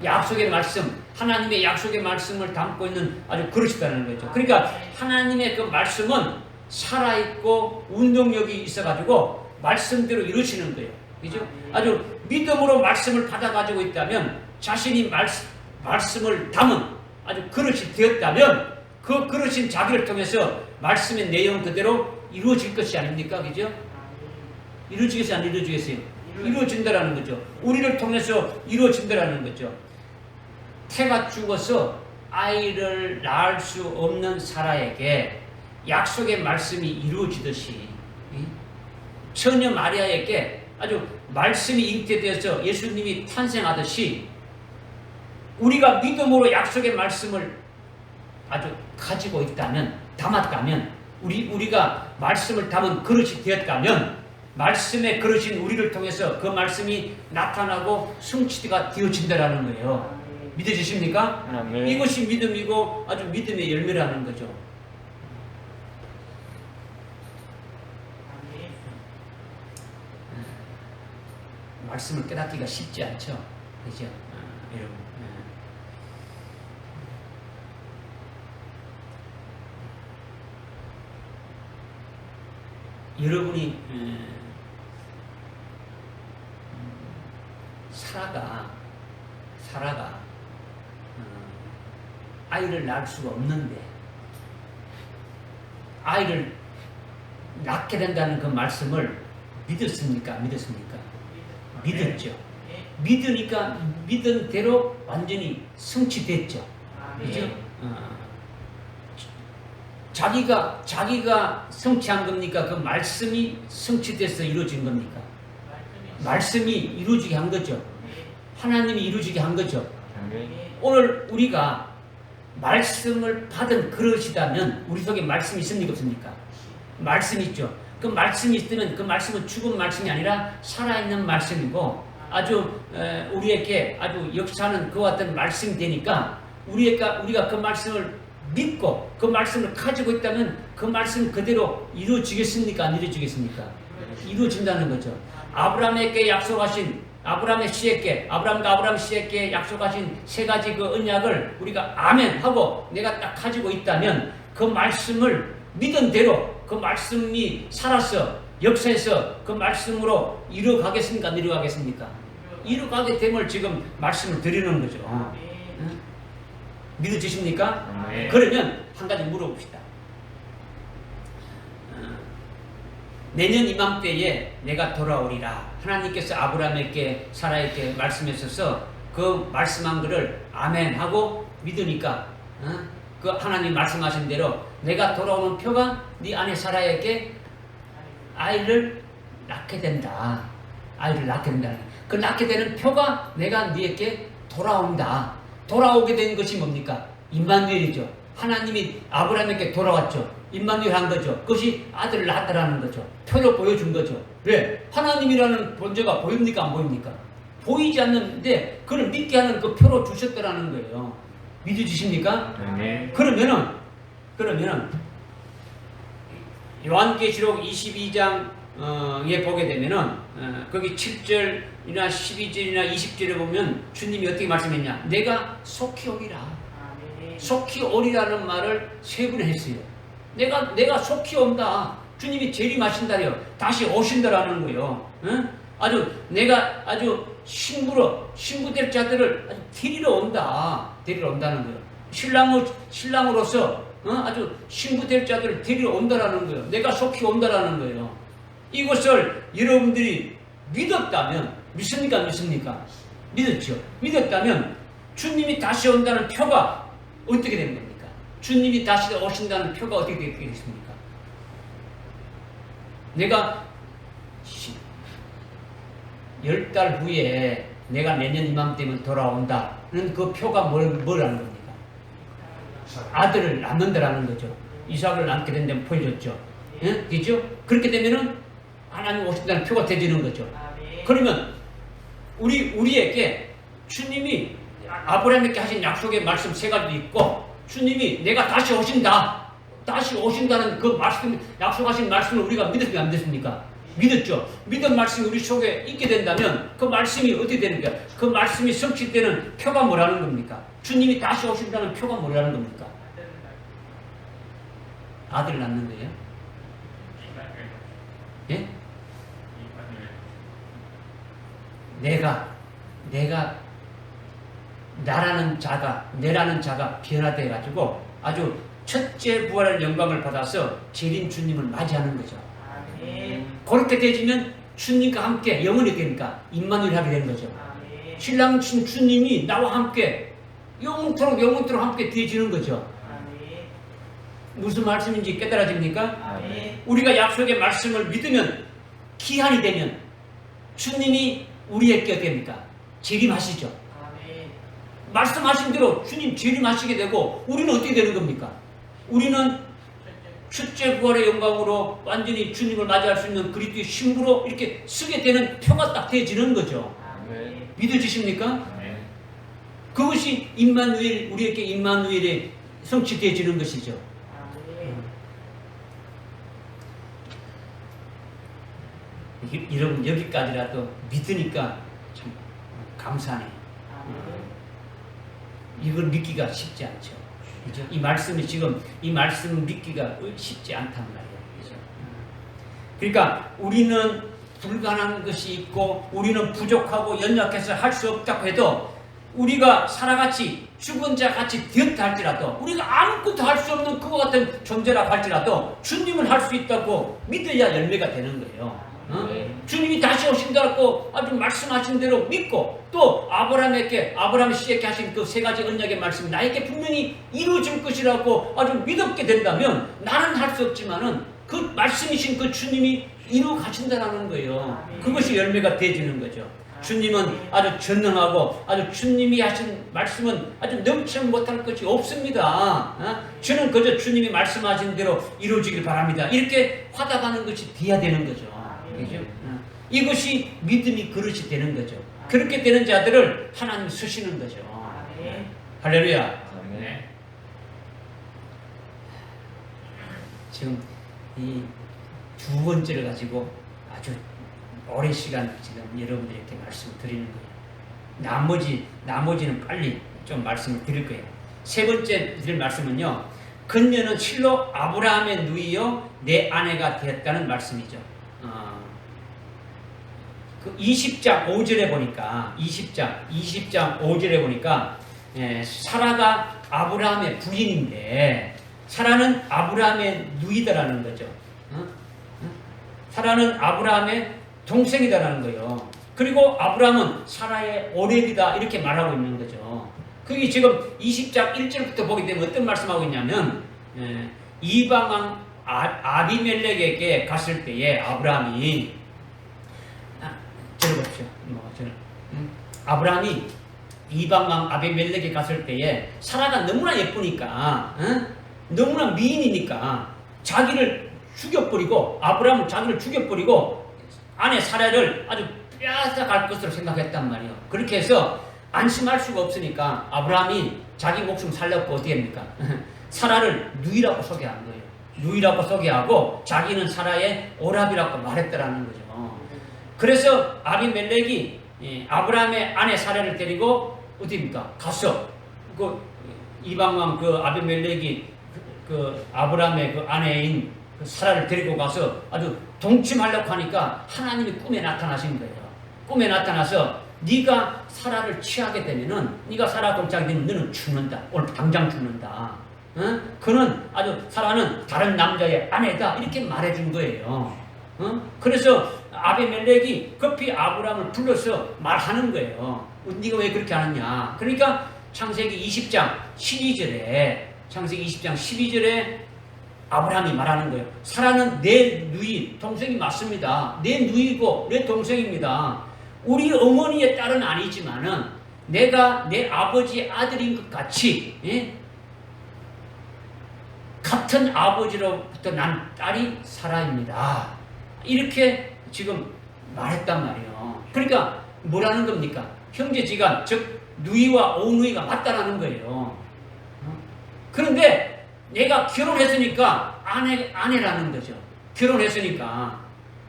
약속의 말씀, 하나님의 약속의 말씀을 담고 있는 아주 그릇이다라는 거죠. 그러니까 하나님의 그 말씀은 살아있고 운동력이 있어가지고 말씀대로 이루어지는 거예요. 그죠? 아주 믿음으로 말씀을 받아가지고 있다면, 자신이 말씀을 담은 아주 그릇이 되었다면, 그 그릇인 자기를 통해서 말씀의 내용 그대로 이루어질 것이 아닙니까? 그죠? 이루어지겠어요? 안 이루어지겠어요? 이루어진다라는 거죠. 우리를 통해서 이루어진다라는 거죠. 태가 죽어서 아이를 낳을 수 없는 사라에게 약속의 말씀이 이루어지듯이, 처녀 마리아에게 아주 말씀이 잉태되어서 예수님이 탄생하듯이, 우리가 믿음으로 약속의 말씀을 아주 가지고 있다면, 담았다면, 우리가 말씀을 담은 그릇이 되었다면, 말씀의 그릇인 우리를 통해서 그 말씀이 나타나고 성취가 되어진다라는 거예요. 믿어지십니까? 네. 이것이 믿음이고 아주 믿음의 열매라는 거죠. 말씀을 깨닫기가 쉽지 않죠. 그죠? 여러분. 여러분이 사라가 아이를 낳을 수가 없는데 아이를 낳게 된다는 그 말씀을 믿었습니까? 믿었죠. 믿으니까 믿은 대로 완전히 성취됐죠. 그죠? 자기가 성취한 겁니까? 그 말씀이 성취돼서 이루어진 겁니까? 말씀이 이루어지게 한 거죠. 하나님이 이루어지게 한 거죠. 오늘 우리가 말씀을 받은 그릇이다면 우리 속에 말씀이 있습니까? 없습니까? 말씀이 있죠. 그 말씀이 있으면 그 말씀은 죽은 말씀이 아니라 살아있는 말씀이고 아주 우리에게 아주 역사하는 그와 같은 말씀이 되니까 우리가 그 말씀을 믿고 그 말씀을 가지고 있다면 그 말씀 그대로 이루어지겠습니까? 안 이루어지겠습니까? 이루어진다는 거죠. 아브라함에게 약속하신 아브라함 씨에게 약속하신 세 가지 그 언약을 우리가 아멘 하고 내가 딱 가지고 있다면 그 말씀을 믿은 대로 그 말씀이 살아서 역사에서 그 말씀으로 이루어가겠습니까? 안 이루어가겠습니까? 이루어가게 됨을 지금 말씀을 드리는 거죠. 믿어지십니까? 그러면 한 가지 물어봅시다. 내년 이맘때에 내가 돌아오리라. 하나님께서 아브라함에게 사라에게 말씀하셔서 그 말씀한 것을 아멘 하고 믿으니까 그 하나님 말씀하신 대로 내가 돌아오는 표가 네 안에 사라에게 아이를 낳게 된다. 아이를 낳게 된다. 그 낳게 되는 표가 내가 네게 돌아온다. 돌아오게 된 것이 뭡니까? 임마누엘이죠. 하나님이 아브라함에게 돌아왔죠. 임마누엘 한 거죠. 그것이 아들을 낳았다라는 거죠. 표로 보여준 거죠. 왜? 하나님이라는 존재가 보입니까? 안 보입니까? 보이지 않는데 그를 믿게 하는 그 표로 주셨다라는 거예요. 믿어지십니까? 네. 그러면은 요한계시록 22장에 보게 되면은 거기 7절이나 12절이나 20절에 보면 주님이 어떻게 말씀했냐? 내가 속히 오리라. 속히 오리라는 말을 3번 했어요. 내가 속히 온다. 주님이 재림하신다래요. 다시 오신다라는 거예요. 응? 내가 아주 신부될 자들을 아주 데리러 온다는 거예요. 신랑으로서 아주 신부될 자들을 데리러 온다라는 거예요. 내가 속히 온다라는 거예요. 이것을 여러분들이 믿었다면, 믿습니까? 안 믿습니까? 믿었죠. 믿었다면 주님이 다시 온다는 표가 어떻게 되는 겁니까? 주님이 다시 오신다는 표가 어떻게 되겠습니까? 내가 10달 후에 내가 내년 이맘때면 돌아온다는 그 표가 뭐라는 겁니까? 아들을 낳는다라는 거죠. 이삭을 낳게 된다면 보여줬죠. 예? 그죠? 그렇게 되면은 하나님 오신다는 표가 되지는 거죠. 그러면 우리에게 주님이 아브라함에게 하신 약속의 말씀 3가지 있고, 주님이 내가 다시 오신다는 그 말씀, 약속하신 말씀을 우리가 믿었습니까? 안 믿었습니까? 믿었죠. 믿은 말씀이 우리 속에 있게 된다면 그 말씀이 어떻게 되는 거야? 그 말씀이 성취되는 표가 뭐라는 겁니까? 주님이 다시 오신다는 표가 뭐라는 겁니까? 아들 낳는 거예요? 예? 내가 내라는 자가 변화되어 가지고 아주 첫째 부활의 영광을 받아서 재림 주님을 맞이하는 거죠. 그렇게 되지면 주님과 함께 영원히 되니까 임마누엘 하게 되는 거죠. 신랑 주님이 나와 함께 영원토록 함께 되어지는 거죠. 무슨 말씀인지 깨달아집니까? 우리가 약속의 말씀을 믿으면, 기한이 되면 주님이 우리에게 어떻게 됩니까? 재림하시죠. 말씀하신 대로 주님 재림하시게 되고, 우리는 어떻게 되는 겁니까? 우리는 첫째 부활의 영광으로 완전히 주님을 맞이할 수 있는 그리스도의 신부로 이렇게 서게 되는 표가 딱 되어지는 거죠. 믿어지십니까? 그것이 우리에게 임마누엘의 성취되어지는 것이죠. 여러분 여기까지라도 믿으니까 참 감사하네. 이걸 믿기가 쉽지 않죠. 그죠? 이 말씀을 믿기가 쉽지 않단 말이에요. 그죠? 그러니까 우리는 불가능한 것이 있고, 우리는 부족하고 연약해서 할 수 없다고 해도, 우리가 사라같이 죽은 자 같이 되었다 할지라도, 우리가 아무것도 할 수 없는 그와 같은 존재라고 할지라도 주님을 할 수 있다고 믿어야 열매가 되는 거예요. 주님이 다시 오신다고 아주 말씀하신 대로 믿고, 또 아브라함 씨에게 하신 그 3가지 언약의 말씀이 나에게 분명히 이루어질 것이라고 아주 믿었게 된다면, 나는 할 수 없지만은 그 말씀이신 그 주님이 이루어 가신다라는 거예요. 그것이 열매가 되어지는 거죠. 주님은 아주 전능하고, 아주 주님이 하신 말씀은 아주 넘지 못할 것이 없습니다. 저는 그저 주님이 말씀하신 대로 이루어지길 바랍니다. 이렇게 화답하는 것이 돼야 되는 거죠. 그죠? 이것이 믿음이 그릇이 되는 거죠. 그렇게 되는 자들을 하나님이 쓰시는 거죠. 할렐루야. 지금 이 2번째를 가지고 아주 오랜 시간 지금 여러분들에게 말씀을 드리는 거예요. 나머지는 빨리 좀 말씀을 드릴 거예요. 3번째 드릴 말씀은요, 그녀는 실로 아브라함의 누이요 내 아내가 되었다는 말씀이죠. 그 20장 5절에 보니까 20장 5절에 보니까 사라가 아브라함의 부인인데, 사라는 아브라함의 누이다라는 거죠. 사라는 아브라함의 동생이다라는 거예요. 그리고 아브라함은 사라의 오렙이다 이렇게 말하고 있는 거죠. 그게 지금 20장 1절부터 보게 되면 어떤 말씀하고 있냐면 이방왕 아비멜렉에게 갔을 때에 아브라함이 들어보십시오. 아브라함이 이방왕 아비멜렉에 갔을 때에 사라가 너무나 예쁘니까 너무나 미인이니까 자기를 죽여버리고 아브라함은 자기를 죽여버리고 아내 사라를 아주 빼앗아갈 것으로 생각했단 말이에요. 그렇게 해서 안심할 수가 없으니까 아브라함이 자기 목숨 살렸고 어떻게 합니까? 사라를 누이라고 소개한 거예요. 누이라고 소개하고 자기는 사라의 오랍이라고 말했더라는 거죠. 그래서 아비멜렉이 아브라함의 아내 사라를 데리고 어디입니까? 가서 그 이방왕 그 아비멜렉이 그 아브라함의 그 아내인 그 사라를 데리고 가서 아주 동침하려고 하니까 하나님이 꿈에 나타나신 거예요. 꿈에 나타나서 네가 사라를 취하게 되면은 네가 사라 동창이 되면 너는 죽는다. 오늘 당장 죽는다. 그는 아주 사라는 다른 남자의 아내다. 이렇게 말해준 거예요. 그래서 아비멜렉이 급히 아브라함을 불러서 말하는 거예요. 네가 왜 그렇게 하느냐. 그러니까 창세기 20장 12절에 아브라함이 말하는 거예요. 사라는 내 누이, 동생이 맞습니다. 내 누이고 내 동생입니다. 우리 어머니의 딸은 아니지만은 내가 내 아버지의 아들인 것 같이 같은 아버지로부터 난 딸이 사라입니다. 이렇게 지금 말했단 말이에요. 그러니까 뭐라는 겁니까? 형제지간, 즉 누이와 오누이가 맞다라는 거예요. 그런데 내가 결혼했으니까 아내라는 거죠. 결혼했으니까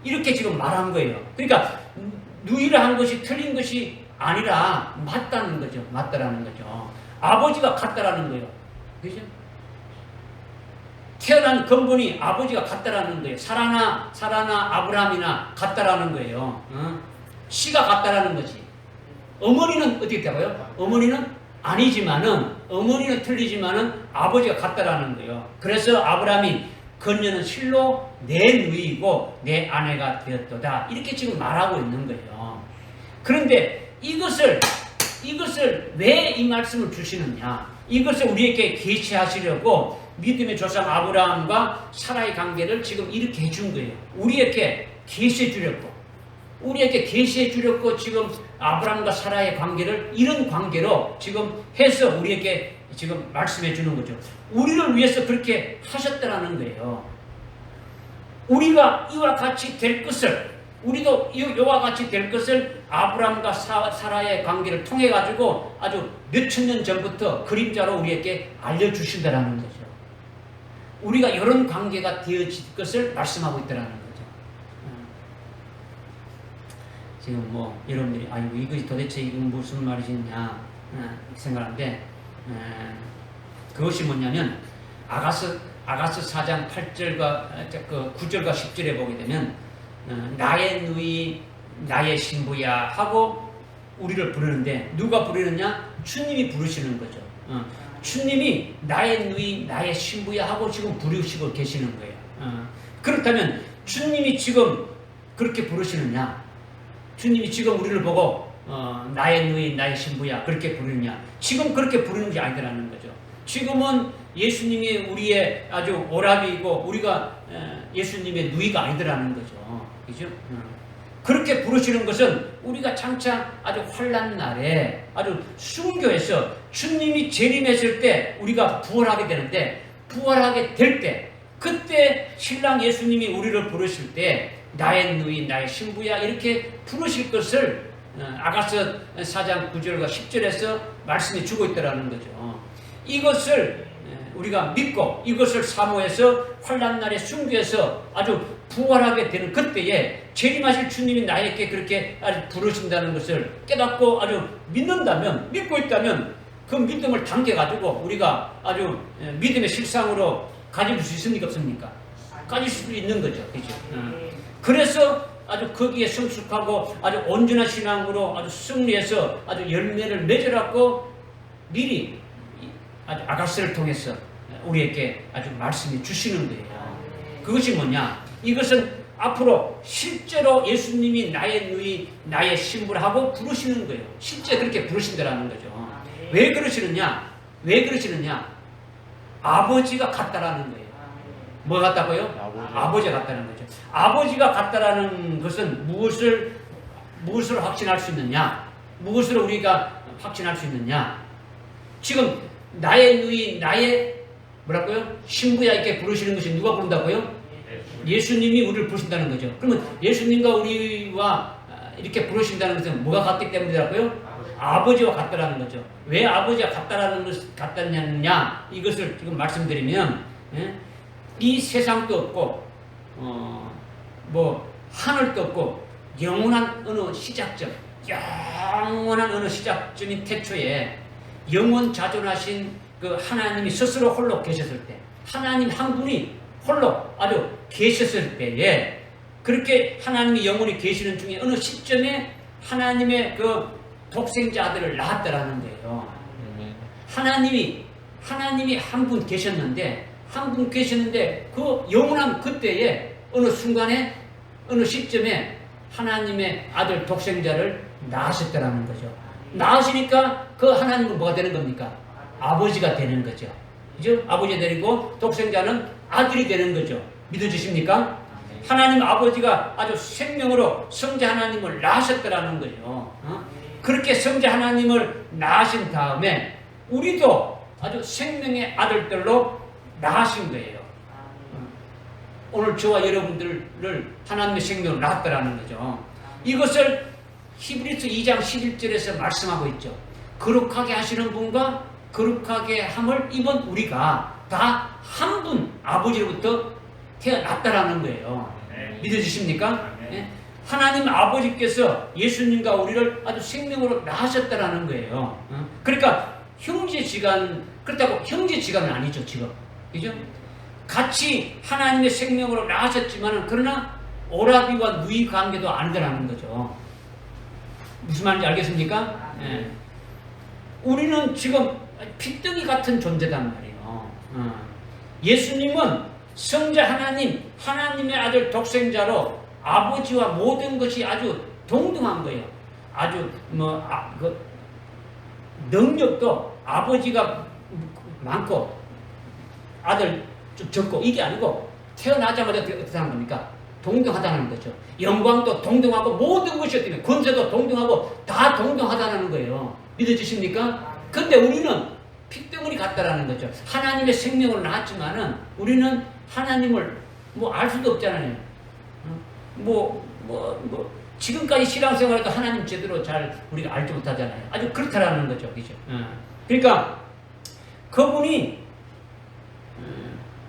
이렇게 지금 말한 거예요. 그러니까 누이라 한 것이 틀린 것이 아니라 맞다는 거죠. 맞다라는 거죠. 아버지가 같다라는 거예요. 그죠? 태어난 근본이 아버지가 같다라는 거예요. 사라나 아브라함이나 같다라는 거예요. 씨가 같다라는 거지. 어머니는 어떻게 되고요? 어머니는 아니지만은 어머니는 틀리지만은 아버지가 같다라는 거예요. 그래서 아브라함이 그녀는 실로 내 누이고 내 아내가 되었도다. 이렇게 지금 말하고 있는 거예요. 그런데 이것을 왜 이 말씀을 주시느냐? 이것을 우리에게 계시하시려고 믿음의 조상 아브라함과 사라의 관계를 지금 이렇게 해준 거예요. 우리에게 계시해 주려고 지금 아브라함과 사라의 관계를 이런 관계로 지금 해서 우리에게 지금 말씀해 주는 거죠. 우리를 위해서 그렇게 하셨다라는 거예요. 우리가 이와 같이 될 것을, 우리도 이와 같이 될 것을 아브라함과 사라의 관계를 통해 가지고 아주 몇천 년 전부터 그림자로 우리에게 알려주신다라는 거죠. 우리가 이런 관계가 되어질 것을 말씀하고 있다라는 거죠. 지금 뭐 여러분들이 아이고 이것이 도대체 이건 무슨 말이냐 생각하는데 그것이 뭐냐면 아가서 4장 8절과 9절과 10절에 보게 되면 나의 누이 나의 신부야 하고 우리를 부르는데 누가 부르느냐? 주님이 부르시는 거죠. 주님이 나의 누이 나의 신부야 하고 지금 부르시고 계시는 거예요. 그렇다면 주님이 지금 그렇게 부르시느냐? 주님이 지금 우리를 보고 나의 누이 나의 신부야 그렇게 부르느냐? 지금 그렇게 부르는 게 아니라는 거죠. 지금은 예수님이 우리의 아주 오랍이고 우리가 예수님의 누이가 아니더라는 거죠. 그죠? 그렇게 부르시는 것은 우리가 장차 아주 환난 날에 아주 순교해서 주님이 재림했을 때 우리가 부활하게 되는데 부활하게 될 때 그때 신랑 예수님이 우리를 부르실 때 나의 누이 나의 신부야 이렇게 부르실 것을 아가서 4장 9절과 10절에서 말씀해 주고 있다는 거죠. 이것을 우리가 믿고 이것을 사모해서 환난 날에 순교해서 아주 부활하게 되는 그때에 재림하실 주님이 나에게 그렇게 아주 부르신다는 것을 깨닫고 아주 믿는다면 믿고 있다면 그 믿음을 당겨가지고 우리가 아주 믿음의 실상으로 가질 수 있습니까 없습니까? 가질 수 있는 거죠. 그렇죠? 그래서 아주 거기에 성숙하고 아주 온전한 신앙으로 아주 승리해서 아주 열매를 맺으라고 미리 아주 아가스를 통해서 우리에게 아주 말씀해 주시는 거예요. 그것이 뭐냐? 이것은 앞으로 실제로 예수님이 나의 누이, 나의 신부라고 부르시는 거예요. 실제 그렇게 부르신다라는 거죠. 왜 그러시느냐? 왜 그러시느냐? 아버지가 같다라는 거예요. 뭐 같다고요? 아버지가 같다는 거죠. 아버지가 같다라는 것은 무엇을 확신할 수 있느냐? 무엇을 우리가 확신할 수 있느냐? 지금 나의 누이, 나의 뭐라고요? 신부야 이렇게 부르시는 것이 누가 부른다고요? 예수님이 우리를 부르신다는 거죠. 그러면 예수님과 우리와 이렇게 부르신다는 것은 뭐가 같기 때문이라고요? 아버지와 같다라는 거죠. 왜 아버지와 같다느냐 이것을 지금 말씀드리면 이 세상도 없고 뭐 하늘도 없고 영원한 어느 시작점, 영원한 어느 시작점인 태초에 영원자존하신 그 하나님이 스스로 홀로 계셨을 때, 하나님 한 분이 홀로 아주 계셨을 때에, 그렇게 하나님이 영원히 계시는 중에 어느 시점에 하나님의 그 독생자 아들을 낳았다라는 거예요. 하나님이 한 분 계셨는데, 그 영원한 그때에 어느 순간에 어느 시점에 하나님의 아들 독생자를 낳으셨다라는 거죠. 낳으시니까 그 하나님은 뭐가 되는 겁니까? 아버지가 되는 거죠. 그죠? 아버지가 되고 독생자는 아들이 되는 거죠. 믿어지십니까? 하나님 아버지가 아주 생명으로 성자 하나님을 낳으셨다라는 거죠. 그렇게 성자 하나님을 낳으신 다음에 우리도 아주 생명의 아들들로 낳으신 거예요. 오늘 저와 여러분들을 하나님의 생명으로 낳았다라는 거죠. 이것을 히브리서 2장 11절에서 말씀하고 있죠. 거룩하게 하시는 분과 거룩하게 함을 입은 우리가 다 한 분 아버지로부터 태어났다라는 거예요. 믿어주십니까? 네. 하나님 아버지께서 예수님과 우리를 아주 생명으로 낳으셨다라는 거예요. 그러니까 형제지간, 그렇다고 형제지간은 아니죠, 지금. 그죠? 같이 하나님의 생명으로 낳으셨지만, 그러나 오라비와 누이 관계도 아니더라는 거죠. 무슨 말인지 알겠습니까? 네. 우리는 지금 핏덩이 같은 존재단 말이에요. 예수님은 성자 하나님, 하나님의 아들 독생자로 아버지와 모든 것이 아주 동등한 거예요. 아주 그 능력도 아버지가 많고 아들 좀 적고 이게 아니고 태어나자마자 어떻게 하는 겁니까? 동등하다는 거죠. 영광도 동등하고 모든 것이 어떻게 권세도 동등하고 다 동등하다는 거예요. 믿어지십니까? 근데 우리는 핏덩어리 같다라는 거죠. 하나님의 생명으로 낳았지만은 우리는 하나님을 알 수도 없잖아요. 지금까지 신앙생활에도 하나님 제대로 잘 우리가 알지 못하잖아요. 아주 그렇다라는 거죠. 그죠? 그러니까 그분이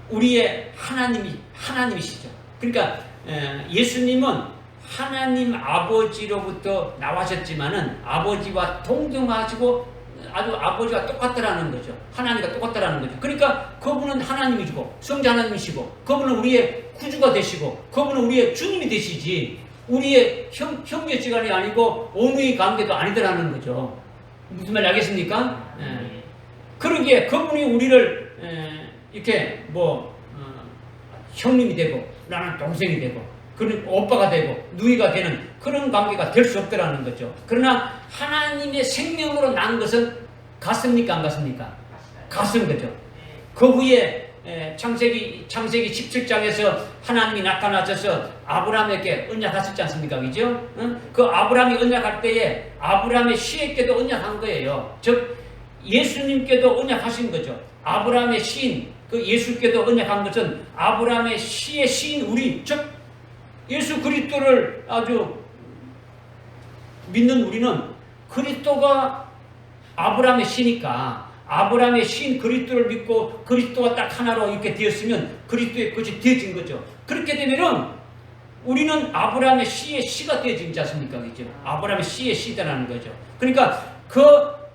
우리의 하나님이시죠. 그러니까 예수님은 하나님 아버지로부터 나와셨지만은 아버지와 동등하시고 아주 아버지와 똑같다라는 거죠. 하나님과 똑같다라는 거죠. 그러니까 그분은 하나님이시고 성자 하나님이시고 그분은 우리의 구주가 되시고 그분은 우리의 주님이 되시지 우리의 형제지간이 아니고 어머니 관계도 아니더라는 거죠. 무슨 말인지 알겠습니까? 그러기에 그분이 우리를 이렇게 형님이 되고 나는 동생이 되고 그런 오빠가 되고 누이가 되는 그런 관계가 될 수 없더라는 거죠. 그러나 하나님의 생명으로 난 것은 같습니까? 안 같습니까? 같은 거죠. 그 후에 창세기 17장에서 하나님이 나타나셔서 아브라함에게 언약하셨지 않습니까? 그죠? 그 아브라함이 언약할 때에 아브라함의 시에게도 언약한 거예요. 즉 예수님께도 언약하신 거죠. 아브라함의 시인 그 예수께도 언약한 것은 아브라함의 시의 시인 우리 즉 예수 그리스도를 아주 믿는 우리는 그리스도가 아브라함의 시니까 아브라함의 시인 그리스도를 믿고 그리스도가 딱 하나로 이렇게 되었으면 그리스도의 것이 되어진 거죠. 그렇게 되면은 우리는 아브라함의 시의 시가 되어지지 않습니까? 그죠? 아브라함의 시의 시다라는 거죠. 그러니까 그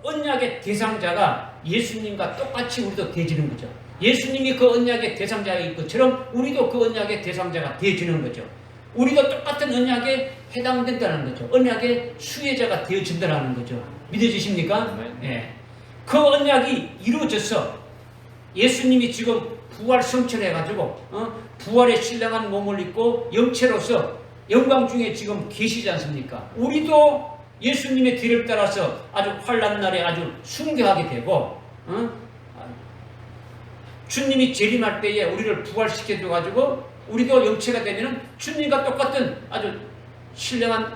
언약의 대상자가 예수님과 똑같이 우리도 되어지는 거죠. 예수님이 그 언약의 대상자인 것처럼 우리도 그 언약의 대상자가 되어지는 거죠. 우리도 똑같은 언약에 해당된다는 거죠. 언약의 수혜자가 되어진다는 거죠. 믿어지십니까? 네. 그 언약이 이루어져서 예수님이 지금 부활 성천해가지고 부활의 신령한 몸을 입고 영체로서 영광 중에 지금 계시지 않습니까? 우리도 예수님의 뒤를 따라서 아주 환난 날에 아주 순교하게 되고, 주님이 재림할 때에 우리를 부활시켜 줘가지고 우리도 영체가 되면은 주님과 똑같은 아주 신령한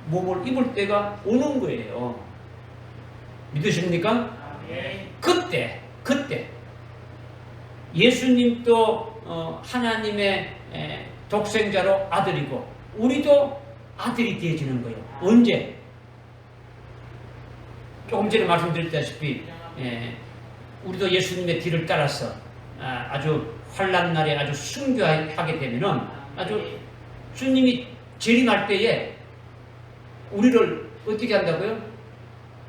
몸을 입을 때가 오는 거예요. 믿으십니까? 그때 예수님도 하나님의 독생자로 아들이고 우리도 아들이 되어지는 거예요. 언제? 조금 전에 말씀드렸다시피 우리도 예수님의 뒤를 따라서 아주 환난 날에 아주 순교하게 되면은 아주 주님이 재림할 때에 우리를 어떻게 한다고요?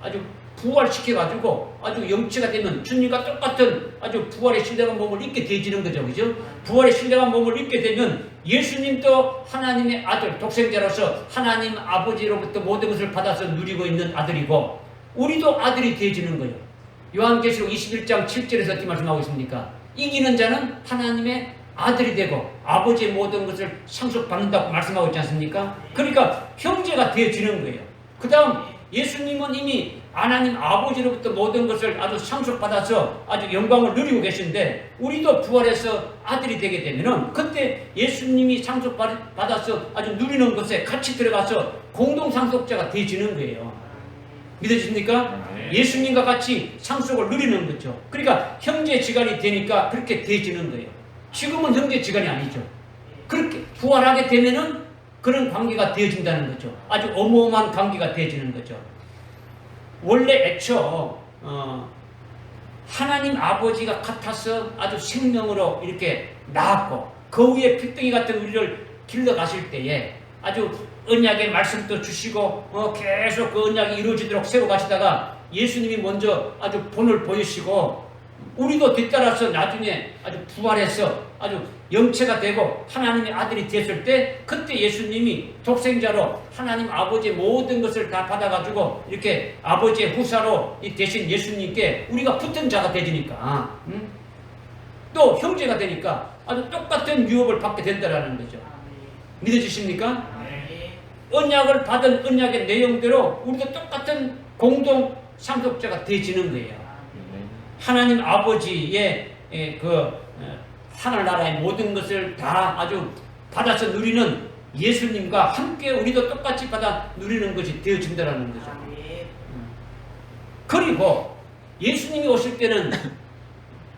아주 부활시켜가지고 아주 영체가 되면 주님과 똑같은 아주 부활의 신령한 몸을 입게 되어지는 거죠. 그죠? 부활의 신령한 몸을 입게 되면 예수님도 하나님의 아들, 독생자로서 하나님 아버지로부터 모든 것을 받아서 누리고 있는 아들이고 우리도 아들이 되어지는 거예요. 요한계시록 21장 7절에서 어떻게 말씀하고 있습니까? 이기는 자는 하나님의 아들이 되고 아버지의 모든 것을 상속받는다고 말씀하고 있지 않습니까? 그러니까 형제가 되어지는 거예요. 그 다음 예수님은 이미 하나님 아버지로부터 모든 것을 아주 상속받아서 아주 영광을 누리고 계신데 우리도 부활해서 아들이 되게 되면은 그때 예수님이 상속받아서 아주 누리는 것에 같이 들어가서 공동 상속자가 되어지는 거예요. 믿으십니까? 예수님과 같이 상속을 누리는 거죠. 그러니까 형제지간이 되니까 그렇게 되어지는 거예요. 지금은 형제지간이 아니죠. 그렇게 부활하게 되면은 그런 관계가 되어진다는 거죠. 아주 어마어마한 관계가 되어지는 거죠. 원래 애초 하나님 아버지가 같아서 아주 생명으로 이렇게 낳았고 그 위에 핏덩이 같은 우리를 길러가실 때에 아주 언약의 말씀도 주시고 계속 그 언약이 이루어지도록 세워가시다가 예수님이 먼저 아주 본을 보이시고 우리도 뒤따라서 나중에 아주 부활해서 아주 영체가 되고 하나님의 아들이 됐을 때 그때 예수님이 독생자로 하나님 아버지의 모든 것을 다 받아가지고 이렇게 아버지의 후사로 되신 예수님께 우리가 붙은 자가 되지니까 또 형제가 되니까 아주 똑같은 유업을 받게 된다는 거죠. 믿어지십니까? 언약을 받은 언약의 내용대로 우리도 똑같은 공동 상속자가 되어지는 거예요. 하나님 아버지의 하늘나라의 모든 것을 다 아주 받아서 누리는 예수님과 함께 우리도 똑같이 받아 누리는 것이 되어진다는 거죠. 그리고 예수님이 오실 때는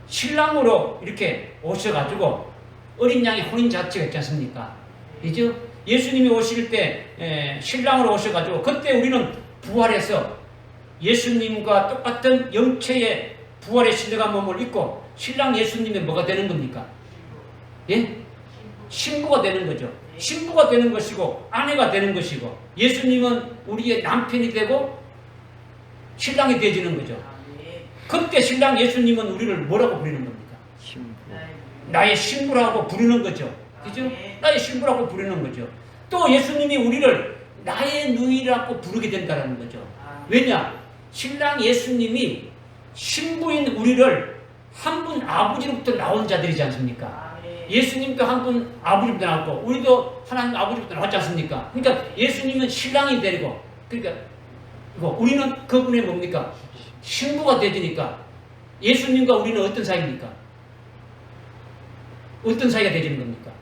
신랑으로 이렇게 오셔가지고 어린 양의 혼인 자체가 있지 않습니까? 그죠? 예수님이 오실 때 신랑으로 오셔가지고 그때 우리는 부활해서 예수님과 똑같은 영체의 부활의 신령한 몸을 입고 신랑 예수님의 뭐가 되는 겁니까? 예? 신부가 되는 거죠. 신부가 되는 것이고 아내가 되는 것이고 예수님은 우리의 남편이 되고 신랑이 되어지는 거죠. 그때 신랑 예수님은 우리를 뭐라고 부르는 겁니까? 신부. 나의 신부라고 부르는 거죠. 그죠? 나의 신부라고 부르는 거죠. 또 예수님이 우리를 나의 누이라고 부르게 된다는 거죠. 왜냐? 신랑 예수님이 신부인 우리를 한 분 아버지로부터 나온 자들이지 않습니까? 예수님도 한 분 아버지로부터 나왔고 우리도 하나님 아버지로부터 나왔지 않습니까? 그러니까 예수님은 신랑이 되고 그러니까 우리는 그분의 뭡니까? 신부가 되지니까 예수님과 우리는 어떤 사이입니까? 어떤 사이가 되지는 겁니까?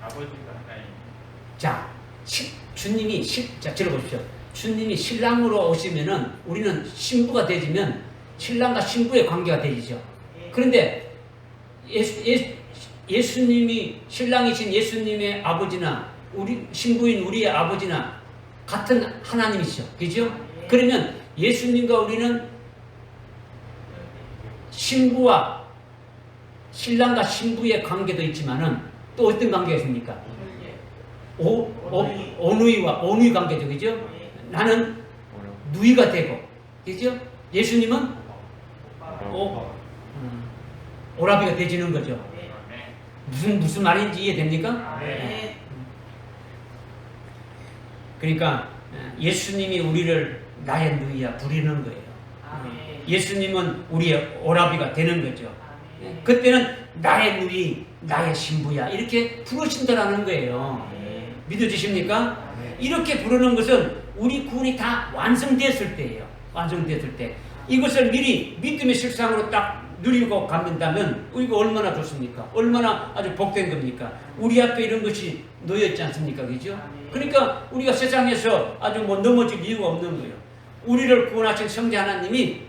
아버지가 하나님. 자, 주님이 자 들어보십시오. 주님이 신랑으로 오시면은 우리는 신부가 되지면 신랑과 신부의 관계가 되지죠. 그런데 예수님이 신랑이신 예수님의 아버지나 우리 신부인 우리의 아버지나 같은 하나님이시죠. 그죠? 그러면 예수님과 우리는 신부와 신랑과 신부의 관계도 있지만은 또 어떤 관계가 있습니까? 오누이 관계죠. 그죠? 나는 누이가 되고, 그죠? 예수님은 오라비가 되지는 거죠. 무슨 말인지 이해됩니까? 네. 그러니까 예수님이 우리를 나의 누이야 부리는 거예요. 예수님은 우리의 오라비가 되는 거죠. 그때는 나의 누이, 나의 신부야 이렇게 부르신다라는 거예요. 믿어지십니까? 이렇게 부르는 것은 우리 구원이 다 완성됐을 때예요. 완성됐을 때 이것을 미리 믿음의 실상으로 딱 누리고 갖는다면 이거 얼마나 좋습니까? 얼마나 아주 복된 겁니까? 우리 앞에 이런 것이 놓여있지 않습니까? 그죠? 그러니까 우리가 세상에서 아주 뭐 넘어질 이유가 없는 거예요. 우리를 구원하신 성자 하나님이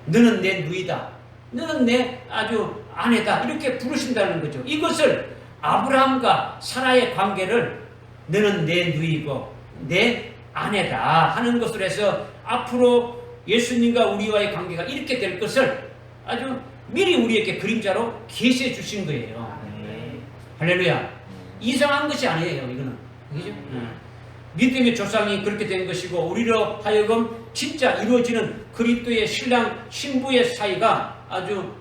너는 내 누이다, 너는 내 아주 아내다 이렇게 부르신다는 거죠. 이것을 아브라함과 사라의 관계를 너는 내 누이고 내 아내다 하는 것으로 해서 앞으로 예수님과 우리와의 관계가 이렇게 될 것을 아주 미리 우리에게 그림자로 계시해 주신 거예요. 할렐루야. 이상한 것이 아니에요. 이거는. 그죠? 믿음의 조상이 그렇게 된 것이고 우리로 하여금 진짜 이루어지는 그리스도의 신랑 신부의 사이가 아주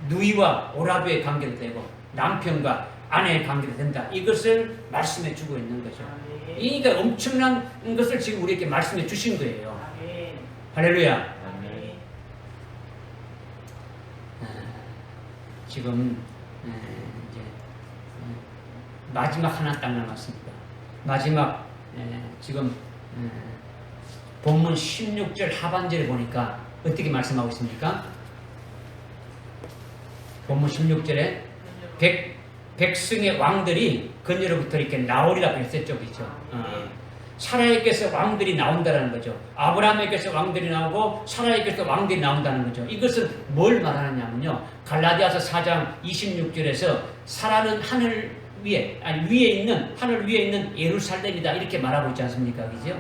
누이와 오라비의 관계가 되고 남편과 아내의 관계가 된다. 이것을 말씀해 주고 있는 거죠. 그러니까 엄청난 것을 지금 우리에게 말씀해 주신 거예요. 할렐루야. 지금 이제 마지막 하나 딱 남았습니다. 마지막 지금 본문 16절 하반절에 보니까 어떻게 말씀하고 있습니까? 본문 16절에 백성의 왕들이 그녀로부터 이렇게 나오리라고 했었죠. 그렇죠? 사라에게서 왕들이 나온다는 거죠. 아브라함에게서 왕들이 나오고 사라에게서 왕들이 나온다는 거죠. 이것은 뭘 말하느냐면요. 갈라디아서 4장 26절에서 사라는 하늘 위에, 위에 있는, 하늘 위에 있는 예루살렘이다. 이렇게 말하고 있지 않습니까? 그죠?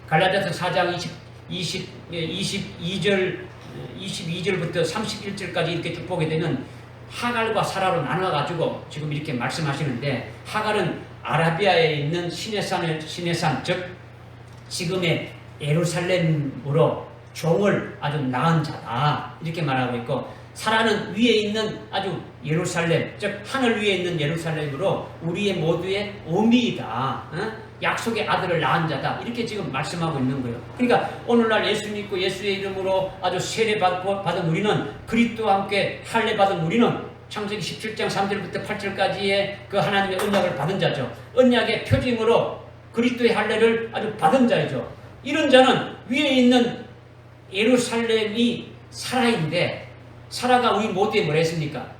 갈라디아서 4장 22절부터 31절까지 이렇게 쭉 보게 되면 하갈과 사라로 나눠가지고 지금 이렇게 말씀하시는데 하갈은 아라비아에 있는 시내산, 즉 지금의 예루살렘으로 종을 아주 낳은 자다 이렇게 말하고 있고 사라는 위에 있는 아주 예루살렘, 즉 하늘 위에 있는 예루살렘으로 우리의 모두의 어미이다. 약속의 아들을 낳은 자다. 이렇게 지금 말씀하고 있는 거예요. 그러니까 오늘날 예수 믿고 예수의 이름으로 아주 세례받은 우리는 그리스도와 함께 할례받은 우리는 창세기 17장 3절부터 8절까지의 그 하나님의 언약을 받은 자죠. 언약의 표징으로 그리스도의 할례를 아주 받은 자이죠. 이런 자는 위에 있는 예루살렘이 사라인데 사라가 우리 모두에 뭘 했습니까?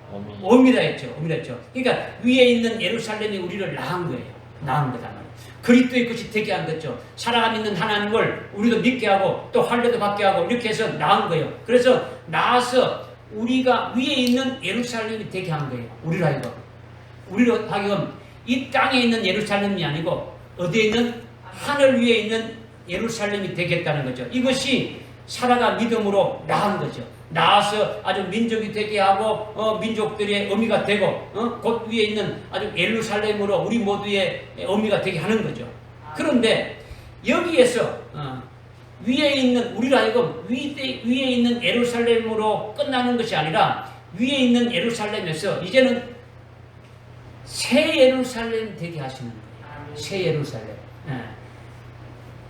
어미다 했죠. 그러니까 위에 있는 예루살렘이 우리를 낳은 거예요. 낳은 거다 말이에요. 그리스도의 것이 되게 한 거죠. 사랑가 믿는 하나님을 우리도 믿게 하고 또 할례도 받게 하고 이렇게 해서 낳은 거예요. 그래서 낳아서 우리가 위에 있는 예루살렘이 되게 한 거예요. 우리로 하여금 이 땅에 있는 예루살렘이 아니고 어디에 있는 하늘 위에 있는 예루살렘이 되겠다는 거죠. 이것이 사라가 믿음으로 낳은 거죠. 낳아서 아주 민족이 되게 하고 민족들의 어미가 되고 곧 위에 있는 아주 예루살렘으로 우리 모두의 어미가 되게 하는 거죠. 그런데 여기에서 위에 있는 우리로 하여금 위에 있는 예루살렘으로 끝나는 것이 아니라 위에 있는 예루살렘에서 이제는 새 예루살렘 되게 하시는 거예요. 새 예루살렘.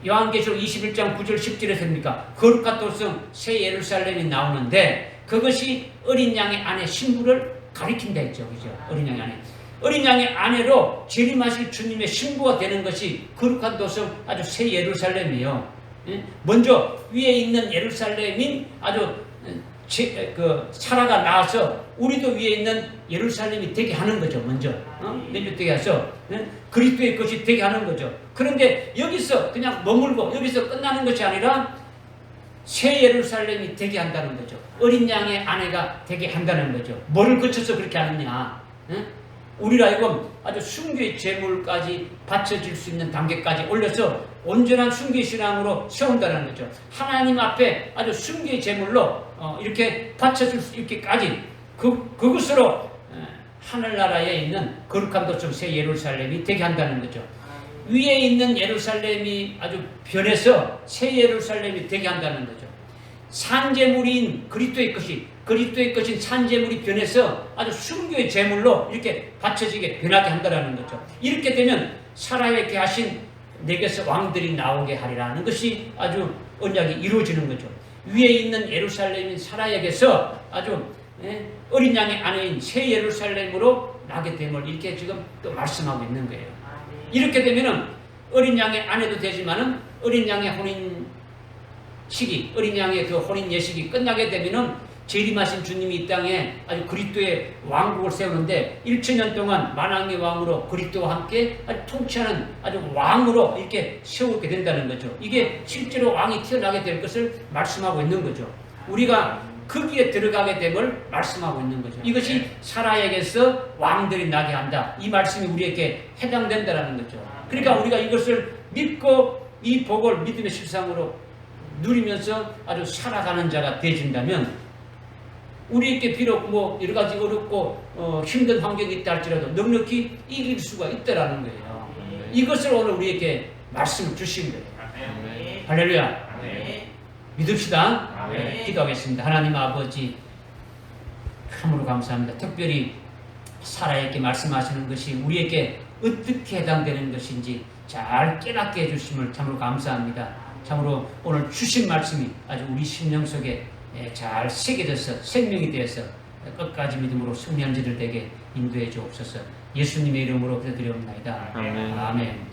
요한계시록 21장 9절 10절에 봅니까? 거룩한 도성 새 예루살렘이 나오는데 그것이 어린 양의 아내 신부를 가리킨다 했죠. 그죠? 어린 양의 아내. 어린 양의 아내로 재림하실 주님의 신부가 되는 것이 거룩한 도성 아주 새 예루살렘이에요. 먼저 위에 있는 예루살렘인 아주 사라가 나와서 우리도 위에 있는 예루살렘이 되게 하는 거죠. 먼저 되게 해서 그리스도의 것이 되게 하는 거죠. 그런데 여기서 그냥 머물고 여기서 끝나는 것이 아니라 새 예루살렘이 되게 한다는 거죠. 어린 양의 아내가 되게 한다는 거죠. 뭐를 거쳐서 그렇게 하느냐? 우리라 하여금 아주 순교의 제물까지 바쳐질 수 있는 단계까지 올려서 온전한 순교의 신앙으로 세운다는 거죠. 하나님 앞에 아주 순교의 제물로 이렇게 바쳐줄 수 있게까지 그것으로 하늘나라에 있는 거룩한 도성 새 예루살렘이 되게 한다는 거죠. 위에 있는 예루살렘이 아주 변해서 새 예루살렘이 되게 한다는 거죠. 산제물인 그리스도의 것인 산제물이 변해서 아주 순교의 제물로 이렇게 바쳐지게 변하게 한다는 거죠. 이렇게 되면 사라에게 하신 내게서 왕들이 나오게 하리라는 것이 아주 언약이 이루어지는 거죠. 위에 있는 예루살렘인 사라에게서 아주 어린 양의 아내인 새 예루살렘으로 나게 됨을 이렇게 지금 또 말씀하고 있는 거예요. 이렇게 되면은 어린 양의 아내도 되지만은 어린 양의 혼인 시기, 어린 양의 그 혼인 예식이 끝나게 되면은 재림하신 주님이 이 땅에 아주 그리스도의 왕국을 세우는데 1000년 동안 만왕의 왕으로 그리스도와 함께 아주 통치하는 아주 왕으로 이렇게 세우게 된다는 거죠. 이게 실제로 왕이 태어나게 될 것을 말씀하고 있는 거죠. 우리가 거기에 들어가게 됨을 말씀하고 있는 거죠. 이것이 사라에게서 왕들이 나게 한다. 이 말씀이 우리에게 해당된다는 거죠. 그러니까 우리가 이것을 믿고 이 복을 믿음의 실상으로 누리면서 아주 살아가는 자가 되어진다면 우리에게 비록 뭐 여러 가지 어렵고 힘든 환경이 있다 할지라도 넉넉히 이길 수가 있다라는 거예요. 이것을 오늘 우리에게 말씀을 주신 거예요. 할렐루야. 믿읍시다. 기도하겠습니다. 하나님 아버지 참으로 감사합니다. 특별히 사라에게 말씀하시는 것이 우리에게 어떻게 해당되는 것인지 잘 깨닫게 해주심을 참으로 감사합니다. 참으로 오늘 주신 말씀이 아주 우리 심령 속에 잘 새겨져서 생명이 되어서 끝까지 믿음으로 승리한 자들 되게 인도해 주옵소서. 예수님의 이름으로 기도드리옵나이다. 아멘.